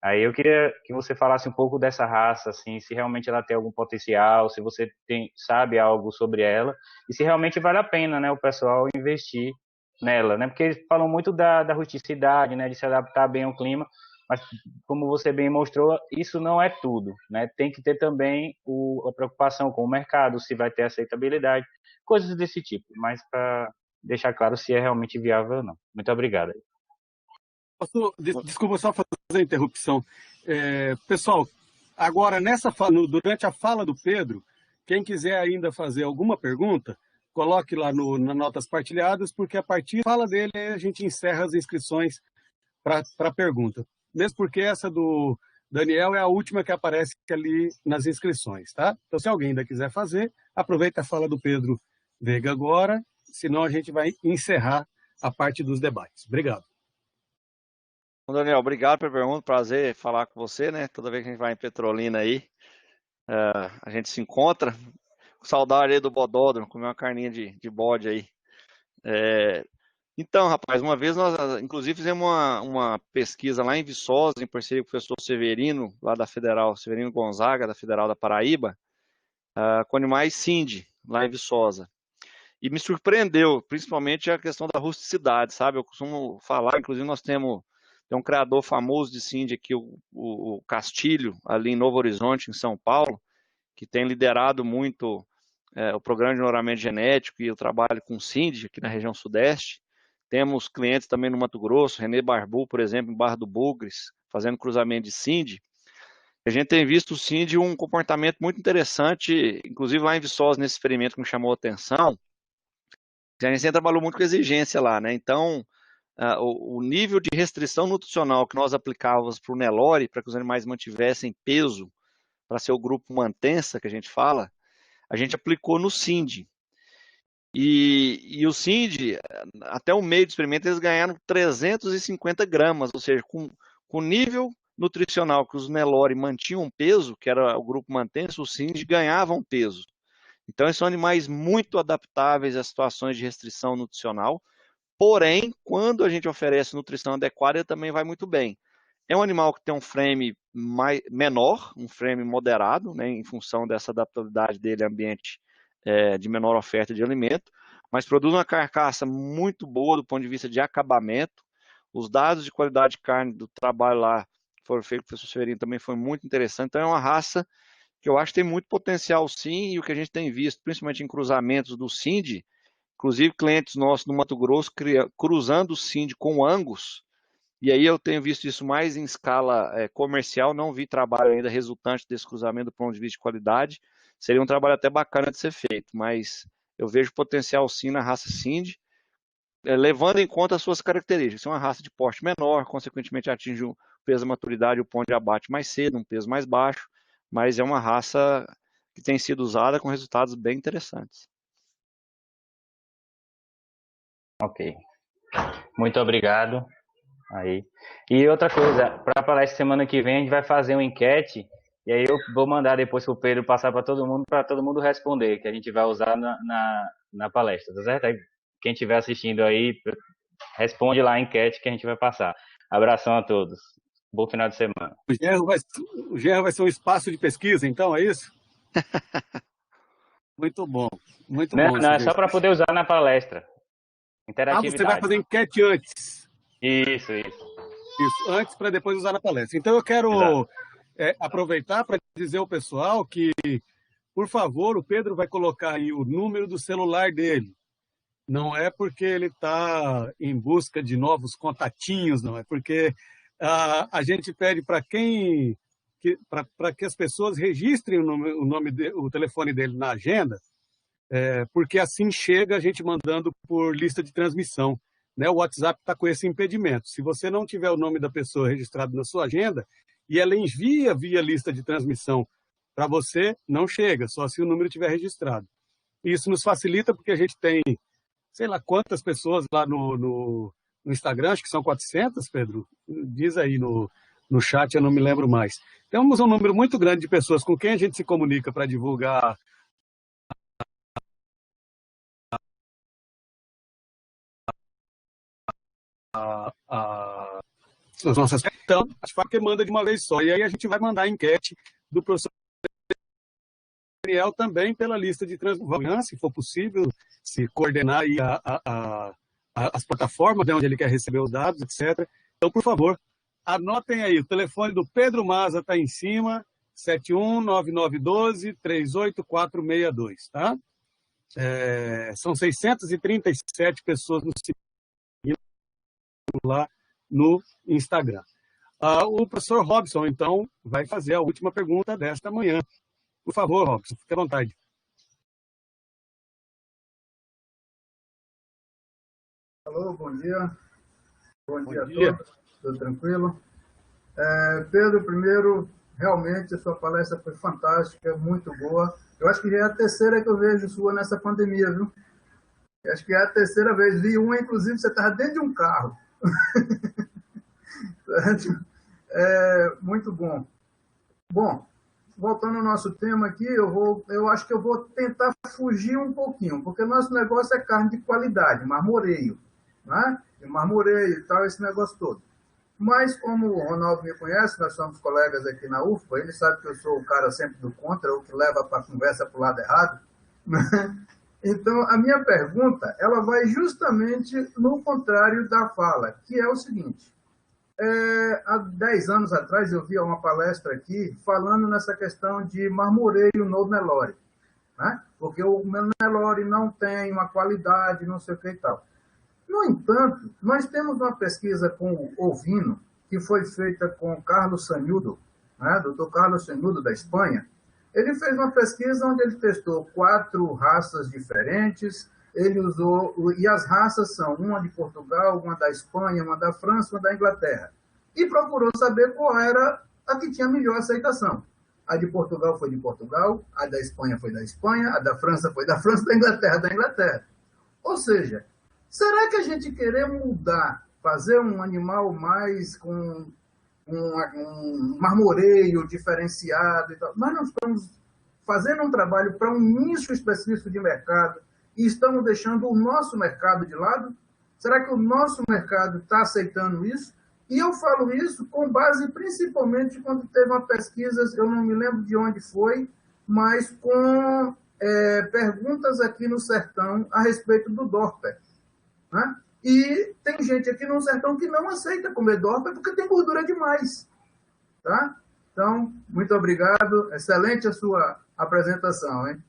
Aí eu queria que você falasse um pouco dessa raça, assim, se realmente ela tem algum potencial, se você sabe algo sobre ela, e se realmente vale a pena, né, o pessoal investir nela, né? Porque eles falam muito da rusticidade, né, de se adaptar bem ao clima, mas como você bem mostrou, isso não é tudo, né? Tem que ter também a preocupação com o mercado, se vai ter aceitabilidade, coisas desse tipo, mas para deixar claro se é realmente viável ou não. Muito obrigado. Desculpa só fazer a interrupção. Pessoal, agora durante a fala do Pedro, quem quiser ainda fazer alguma pergunta, coloque lá nas notas partilhadas, porque a partir da fala dele a gente encerra as inscrições para pergunta. Mesmo porque essa do Daniel é a última que aparece ali nas inscrições, tá? Então, se alguém ainda quiser fazer, aproveita a fala do Pedro Veiga agora, senão a gente vai encerrar a parte dos debates. Obrigado. Daniel, obrigado pela pergunta, prazer falar com você, né? Toda vez que a gente vai em Petrolina aí, a gente se encontra. Saudade aí do bodódromo, comer uma carninha de bode aí. Então, rapaz, uma vez nós, inclusive, fizemos uma pesquisa lá em Viçosa, em parceria com o professor Severino, lá da Federal, Severino Gonzaga, da Federal da Paraíba, com animais Sind, lá em Viçosa. E me surpreendeu, principalmente a questão da rusticidade, sabe? Eu costumo falar, inclusive nós temos um criador famoso de Sind aqui, o Castilho, ali em Novo Horizonte, em São Paulo, que tem liderado muito o programa de melhoramento genético e o trabalho com Sind aqui na região sudeste. Temos clientes também no Mato Grosso, René Barbu, por exemplo, em Barra do Bugres, fazendo cruzamento de Sind. A gente tem visto o Sind um comportamento muito interessante, inclusive lá em Viçosa, nesse experimento que me chamou a atenção. A gente sempre trabalhou muito com exigência lá, né? Então, o nível de restrição nutricional que nós aplicávamos para o Nelore, para que os animais mantivessem peso, para ser o grupo mantença, que a gente fala, a gente aplicou no Sind. E o Sind, até o meio do experimento, eles ganharam 350 gramas, ou seja, com o nível nutricional que os Nelore mantinham peso, que era o grupo mantença, os Sind ganhavam peso. Então, eles são animais muito adaptáveis a situações de restrição nutricional, porém, quando a gente oferece nutrição adequada, ele também vai muito bem. É um animal que tem um frame menor, um frame moderado, né, em função dessa adaptabilidade dele ao ambiente de menor oferta de alimento, mas produz uma carcaça muito boa do ponto de vista de acabamento. Os dados de qualidade de carne do trabalho lá que foram feitos pelo professor Severino também foi muito interessante. Então, é uma raça que eu acho que tem muito potencial sim, e o que a gente tem visto, principalmente em cruzamentos do Sind, inclusive clientes nossos no Mato Grosso cruzando o Sind com o Angus, e aí eu tenho visto isso mais em escala comercial, não vi trabalho ainda resultante desse cruzamento do ponto de vista de qualidade, seria um trabalho até bacana de ser feito, mas eu vejo potencial sim na raça Sind, levando em conta as suas características. É uma raça de porte menor, consequentemente atinge o peso da maturidade e o ponto de abate mais cedo, um peso mais baixo, mas é uma raça que tem sido usada com resultados bem interessantes. Ok. Muito obrigado. Aí. E outra coisa, para a palestra semana que vem a gente vai fazer uma enquete, e aí eu vou mandar depois para o Pedro passar para todo mundo responder, que a gente vai usar na palestra, tá certo? Aí, quem estiver assistindo aí, responde lá a enquete que a gente vai passar. Abração a todos. Bom final de semana. O Gerro vai ser um espaço de pesquisa, então, é isso? Muito bom. Muito bom. Não, é só para poder usar na palestra. Interatividade. Você vai fazer enquete antes. Isso. Isso, antes para depois usar na palestra. Então eu quero aproveitar para dizer ao pessoal que, por favor, o Pedro vai colocar aí o número do celular dele. Não é porque ele está em busca de novos contatinhos, não é porque a gente pede para que as pessoas registrem o telefone dele na agenda, porque assim chega a gente mandando por lista de transmissão. Né? O WhatsApp está com esse impedimento. Se você não tiver o nome da pessoa registrado na sua agenda e ela envia via lista de transmissão para você, não chega, só se o número estiver registrado. Isso nos facilita porque a gente tem, sei lá quantas pessoas lá no Instagram, acho que são 400, Pedro? Diz aí no chat, eu não me lembro mais. Temos um número muito grande de pessoas com quem a gente se comunica para divulgar as nossas. Então, a gente manda de uma vez só. E aí a gente vai mandar a enquete do professor Daniel também pela lista de transmissão, se for possível, se coordenar aí as plataformas de onde ele quer receber os dados, etc. Então, por favor, anotem aí. O telefone do Pedro Maza está em cima, 719912-38462, tá? São 637 pessoas nos seguindo lá no Instagram. O professor Robson, então, vai fazer a última pergunta desta manhã. Por favor, Robson, fique à vontade. Alô, bom dia. Bom dia a todos. Tudo tranquilo? Pedro, primeiro, realmente a sua palestra foi fantástica, muito boa. Eu acho que já é a terceira que eu vejo sua nessa pandemia, viu? Eu acho que é a terceira vez. Vi uma, inclusive, você estava dentro de um carro. Muito bom. Bom, voltando ao nosso tema aqui, eu acho que eu vou tentar fugir um pouquinho, porque nosso negócio é carne de qualidade, marmoreio, né? De marmoreio e tal, esse negócio todo. Mas, como o Ronaldo me conhece, nós somos colegas aqui na UFPA, ele sabe que eu sou o cara sempre do contra, o que leva para a conversa para o lado errado. Então, a minha pergunta, ela vai justamente no contrário da fala, que é o seguinte. Há 10 anos atrás, eu vi uma palestra aqui falando nessa questão de marmoreio no Nelore, né? Porque o Nelore não tem uma qualidade, não sei o que e tal. No entanto, nós temos uma pesquisa com o ovino, que foi feita com o Carlos Sanudo, né, Dr. Carlos Sanudo, da Espanha. Ele fez uma pesquisa onde ele testou 4 raças diferentes, ele usou, e as raças são uma de Portugal, uma da Espanha, uma da França, uma da Inglaterra. E procurou saber qual era a que tinha melhor aceitação. A de Portugal foi de Portugal, a da Espanha foi da Espanha, a da França foi da França, da Inglaterra. Ou seja, será que a gente querer mudar, fazer um animal mais com um marmoreio diferenciado e tal, nós não estamos fazendo um trabalho para um nicho específico de mercado e estamos deixando o nosso mercado de lado? Será que o nosso mercado está aceitando isso? E eu falo isso com base principalmente quando teve uma pesquisa, eu não me lembro de onde foi, mas com perguntas aqui no sertão a respeito do Dorper, né? E tem gente aqui no sertão que não aceita comer Dorper porque tem gordura demais, tá? Então, muito obrigado. Excelente a sua apresentação, hein?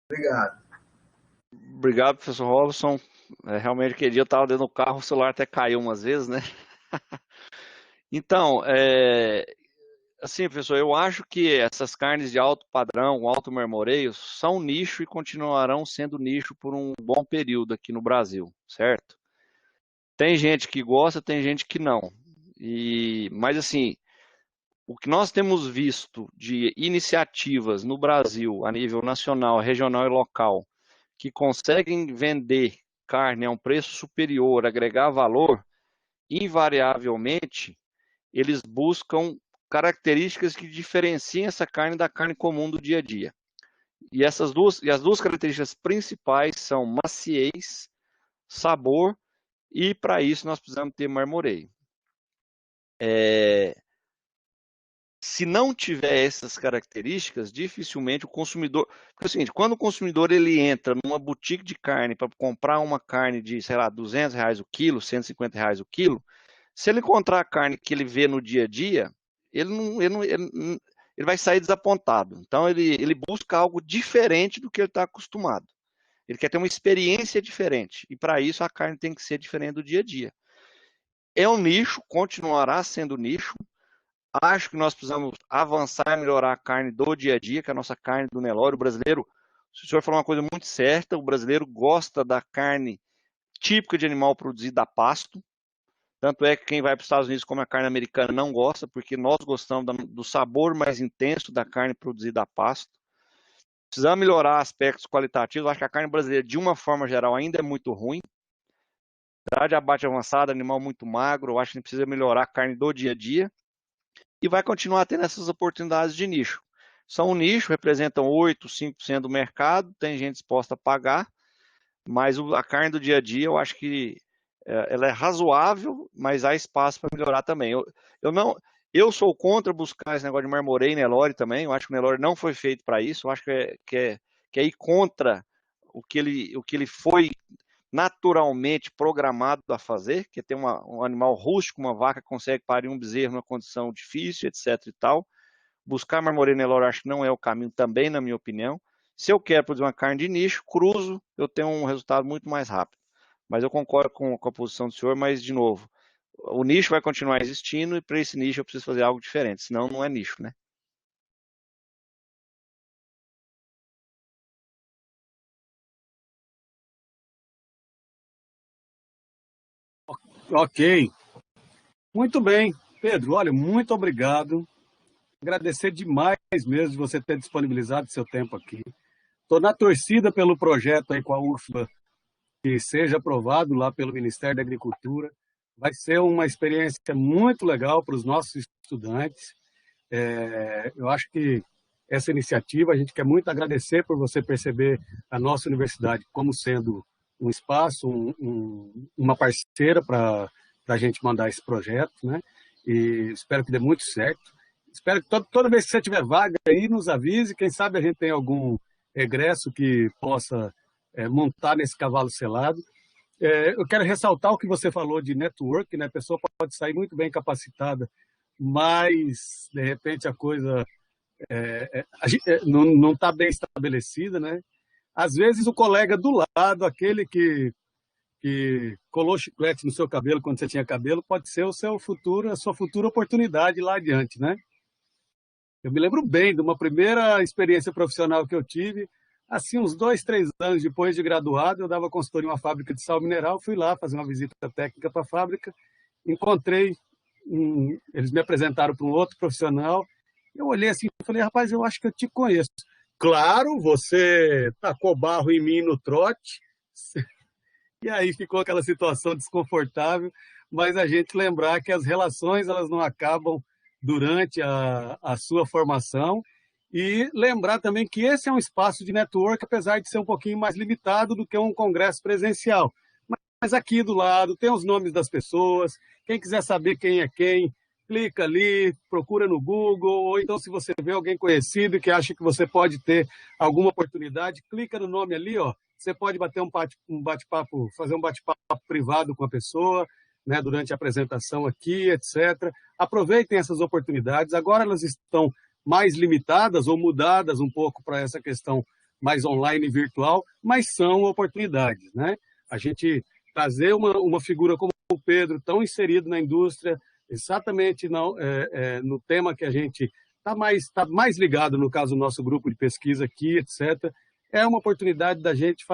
Obrigado. Obrigado, professor Robson. Realmente, aquele dia eu estava dentro do carro, o celular até caiu umas vezes, né? Então, assim, professor, eu acho que essas carnes de alto padrão, alto marmoreio, são nicho e continuarão sendo nicho por um bom período aqui no Brasil, certo? Tem gente que gosta, tem gente que não. Mas, assim, o que nós temos visto de iniciativas no Brasil, a nível nacional, regional e local, que conseguem vender carne a um preço superior, agregar valor, invariavelmente, eles buscam características que diferenciem essa carne da carne comum do dia a dia. E as duas características principais são maciez, sabor, e para isso nós precisamos ter marmoreio. Se não tiver essas características, dificilmente o consumidor... Porque é o seguinte, quando o consumidor ele entra numa boutique de carne para comprar uma carne de, sei lá, R$200 o quilo, R$150 o quilo, Se ele encontrar a carne que ele vê no dia a dia, ele vai sair desapontado. Então, ele busca algo diferente do que ele está acostumado. Ele quer ter uma experiência diferente. E, para isso, a carne tem que ser diferente do dia a dia. É um nicho, continuará sendo nicho. Acho que nós precisamos avançar e melhorar a carne do dia a dia, que é a nossa carne do Nelore. O brasileiro, o senhor falou uma coisa muito certa, o brasileiro gosta da carne típica de animal produzida a pasto. Tanto é que quem vai para os Estados Unidos come a carne americana não gosta, porque nós gostamos do sabor mais intenso da carne produzida a pasto. Precisamos melhorar aspectos qualitativos. Acho que a carne brasileira, de uma forma geral, ainda é muito ruim. Idade abate avançada, animal muito magro. Eu acho que a gente precisa melhorar a carne do dia a dia. E vai continuar tendo essas oportunidades de nicho. São um nicho, representam 8, 5% do mercado, tem gente disposta a pagar, mas a carne do dia a dia eu acho que ela é razoável, mas há espaço para melhorar também. Eu sou contra buscar esse negócio de marmoreio e Nelore também, eu acho que o Nelore não foi feito para isso, eu acho que é ir contra o que ele foi naturalmente programado a fazer, que é ter um animal rústico, uma vaca que consegue parir um bezerro numa condição difícil, etc. e tal. Buscar marmoreio Nelore acho que não é o caminho também, na minha opinião. Se eu quero produzir uma carne de nicho, cruzo, eu tenho um resultado muito mais rápido. Mas eu concordo com a posição do senhor, mas, de novo, o nicho vai continuar existindo e para esse nicho eu preciso fazer algo diferente, senão não é nicho, né? Ok, muito bem. Pedro, olha, muito obrigado. Agradecer demais mesmo de você ter disponibilizado seu tempo aqui. Estou na torcida pelo projeto aí com a UFBA, que seja aprovado lá pelo Ministério da Agricultura. Vai ser uma experiência muito legal para os nossos estudantes. Eu acho que essa iniciativa, a gente quer muito agradecer por você perceber a nossa universidade como sendo um espaço, uma parceira para a gente mandar esse projeto, né? E espero que dê muito certo. Espero que toda vez que você tiver vaga aí, nos avise. Quem sabe a gente tem algum egresso que possa montar nesse cavalo selado. Eu quero ressaltar o que você falou de network, né? A pessoa pode sair muito bem capacitada, mas, de repente, a coisa não está bem estabelecida, né? Às vezes, o colega do lado, aquele que colou chiclete no seu cabelo quando você tinha cabelo, pode ser a sua futura oportunidade lá adiante, né? Eu me lembro bem de uma primeira experiência profissional que eu tive, assim, uns 2, 3 anos depois de graduado, eu dava consultoria em uma fábrica de sal mineral, fui lá fazer uma visita técnica para a fábrica, encontrei, eles me apresentaram para um outro profissional, eu olhei assim e falei, rapaz, eu acho que eu te conheço. Claro, você tacou barro em mim no trote, e aí ficou aquela situação desconfortável, mas a gente lembrar que as relações elas não acabam durante a sua formação, e lembrar também que esse é um espaço de network, apesar de ser um pouquinho mais limitado do que um congresso presencial. Mas aqui do lado tem os nomes das pessoas, quem quiser saber quem é quem, clica ali, procura no Google, ou então se você vê alguém conhecido que acha que você pode ter alguma oportunidade, clica no nome ali, ó. Você pode bater um bate-papo, fazer um bate-papo privado com a pessoa, né, durante a apresentação aqui, etc. Aproveitem essas oportunidades. Agora elas estão mais limitadas ou mudadas um pouco para essa questão mais online e virtual, mas são oportunidades, né? A gente trazer uma figura como o Pedro, tão inserido na indústria, exatamente no tema que a gente está mais ligado, no caso do nosso grupo de pesquisa aqui, etc., é uma oportunidade da gente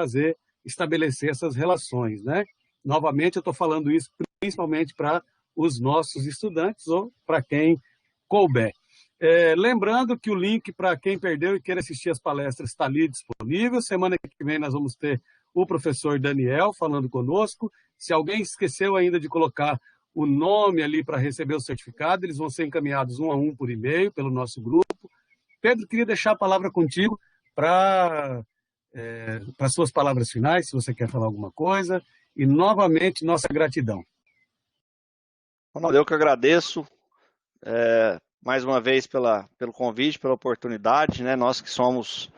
estabelecer essas relações, né? Novamente, eu estou falando isso principalmente para os nossos estudantes ou para quem couber. Lembrando que o link para quem perdeu e queira assistir as palestras está ali disponível. Semana que vem nós vamos ter o professor Daniel falando conosco. Se alguém esqueceu ainda de colocar o nome ali para receber o certificado, eles vão ser encaminhados 1 a 1 por e-mail pelo nosso grupo. Pedro, queria deixar a palavra contigo para suas palavras finais, se você quer falar alguma coisa. E, novamente, nossa gratidão. Ronaldo, eu que agradeço mais uma vez pelo convite, pela oportunidade, né? Nós que somos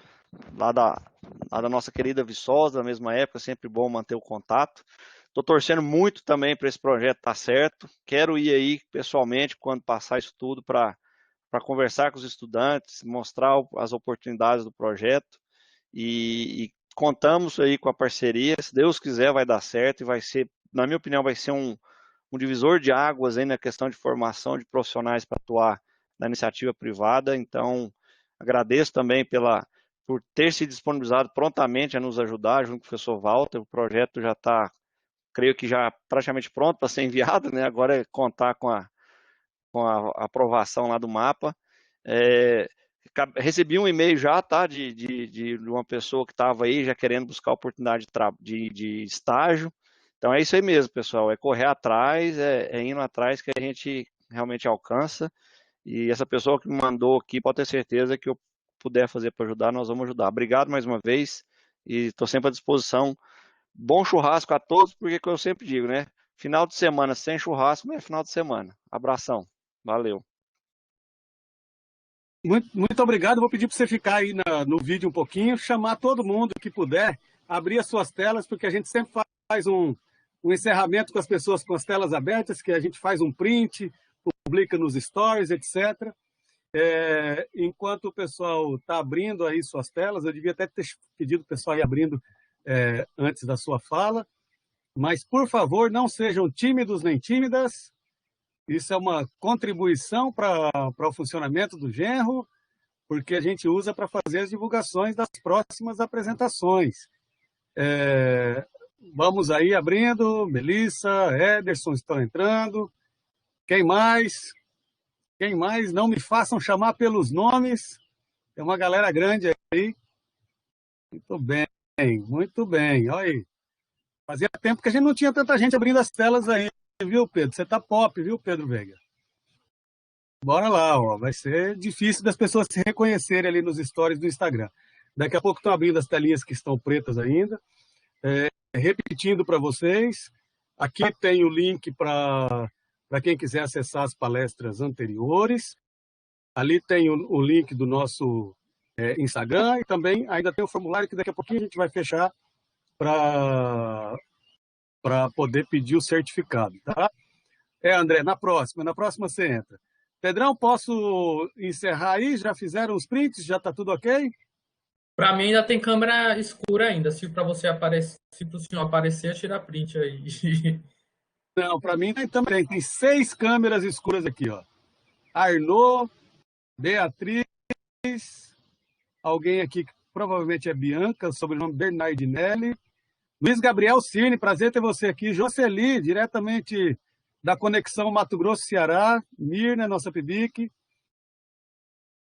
lá da nossa querida Viçosa, da mesma época, sempre bom manter o contato. Estou torcendo muito também para esse projeto estar certo. Quero ir aí pessoalmente, quando passar isso tudo, para conversar com os estudantes, mostrar as oportunidades do projeto. E contamos aí com a parceria. Se Deus quiser, vai dar certo e vai ser, na minha opinião, vai ser um divisor de águas aí na questão de formação de profissionais para atuar na iniciativa privada. Então, agradeço também por ter se disponibilizado prontamente a nos ajudar, junto com o professor Walter. O projeto já está, creio que já praticamente pronto para ser enviado, né? Agora é contar com a aprovação lá do mapa. Recebi um e-mail já, tá? De uma pessoa que estava aí já querendo buscar oportunidade de estágio. Então é isso aí mesmo, pessoal. É correr atrás, é indo atrás que a gente realmente alcança. E essa pessoa que me mandou aqui, pode ter certeza que eu puder fazer para ajudar, nós vamos ajudar. Obrigado mais uma vez e estou sempre à disposição. Bom churrasco a todos, porque como eu sempre digo, né? Final de semana sem churrasco não é final de semana. Abração. Valeu. Muito obrigado. Vou pedir para você ficar aí no vídeo um pouquinho, chamar todo mundo que puder, abrir as suas telas, porque a gente sempre faz um encerramento com as pessoas com as telas abertas, que a gente faz um print, publica nos stories, etc. Enquanto o pessoal está abrindo aí suas telas, eu devia até ter pedido o pessoal ir abrindo antes da sua fala, mas, por favor, não sejam tímidos nem tímidas. Isso é uma contribuição para o funcionamento do Genro, porque a gente usa para fazer as divulgações das próximas apresentações. Vamos aí abrindo. Melissa, Ederson estão entrando. Quem mais? Quem mais? Não me façam chamar pelos nomes. Tem uma galera grande aí. Muito bem, muito bem. Olha aí. Fazia tempo que a gente não tinha tanta gente abrindo as telas aí, viu, Pedro? Você tá pop, viu, Pedro Veiga? Bora lá, ó. Vai ser difícil das pessoas se reconhecerem ali nos stories do Instagram. Daqui a pouco estão abrindo as telinhas que estão pretas ainda. Repetindo para vocês, aqui tem o link para quem quiser acessar as palestras anteriores. Ali tem o link do nosso Instagram e também ainda tem o formulário que daqui a pouquinho a gente vai fechar para poder pedir o certificado, tá? André, na próxima você entra. Pedrão, posso encerrar aí? Já fizeram os prints? Já está tudo ok? Para mim ainda tem câmera escura ainda. Se para você aparecer, se para o senhor aparecer, tira print aí. Não, para mim também. Tem 6 câmeras escuras aqui, ó. Arnaud, Beatriz, alguém aqui que provavelmente é Bianca, sobrenome Bernardinelli, Luiz Gabriel Cirne, prazer ter você aqui. Jocely, diretamente da Conexão Mato Grosso-Ceará. Mirna, nossa PIBIC.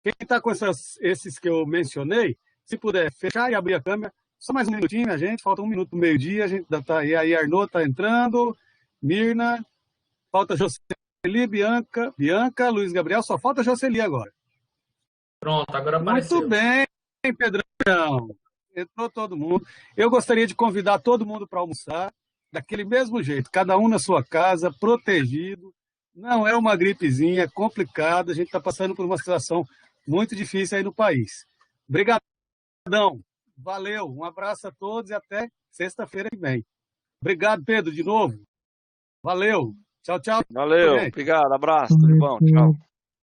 Quem está com esses que eu mencionei, se puder fechar e abrir a câmera, só mais um minutinho, a gente, falta 1 minuto do meio-dia, a gente tá aí, Arnaud está entrando, Mirna, falta Jocely, Bianca, Luiz Gabriel, só falta Jocely agora. Pronto, agora apareceu. Muito bem, Pedrão. Entrou todo mundo. Eu gostaria de convidar todo mundo para almoçar, daquele mesmo jeito, cada um na sua casa, protegido. Não é uma gripezinha complicada, a gente está passando por uma situação muito difícil aí no país. Obrigadão, valeu, um abraço a todos e até sexta-feira que vem. Obrigado, Pedro, de novo. Valeu, tchau, tchau. Valeu, obrigado, abraço, tudo bom, tchau.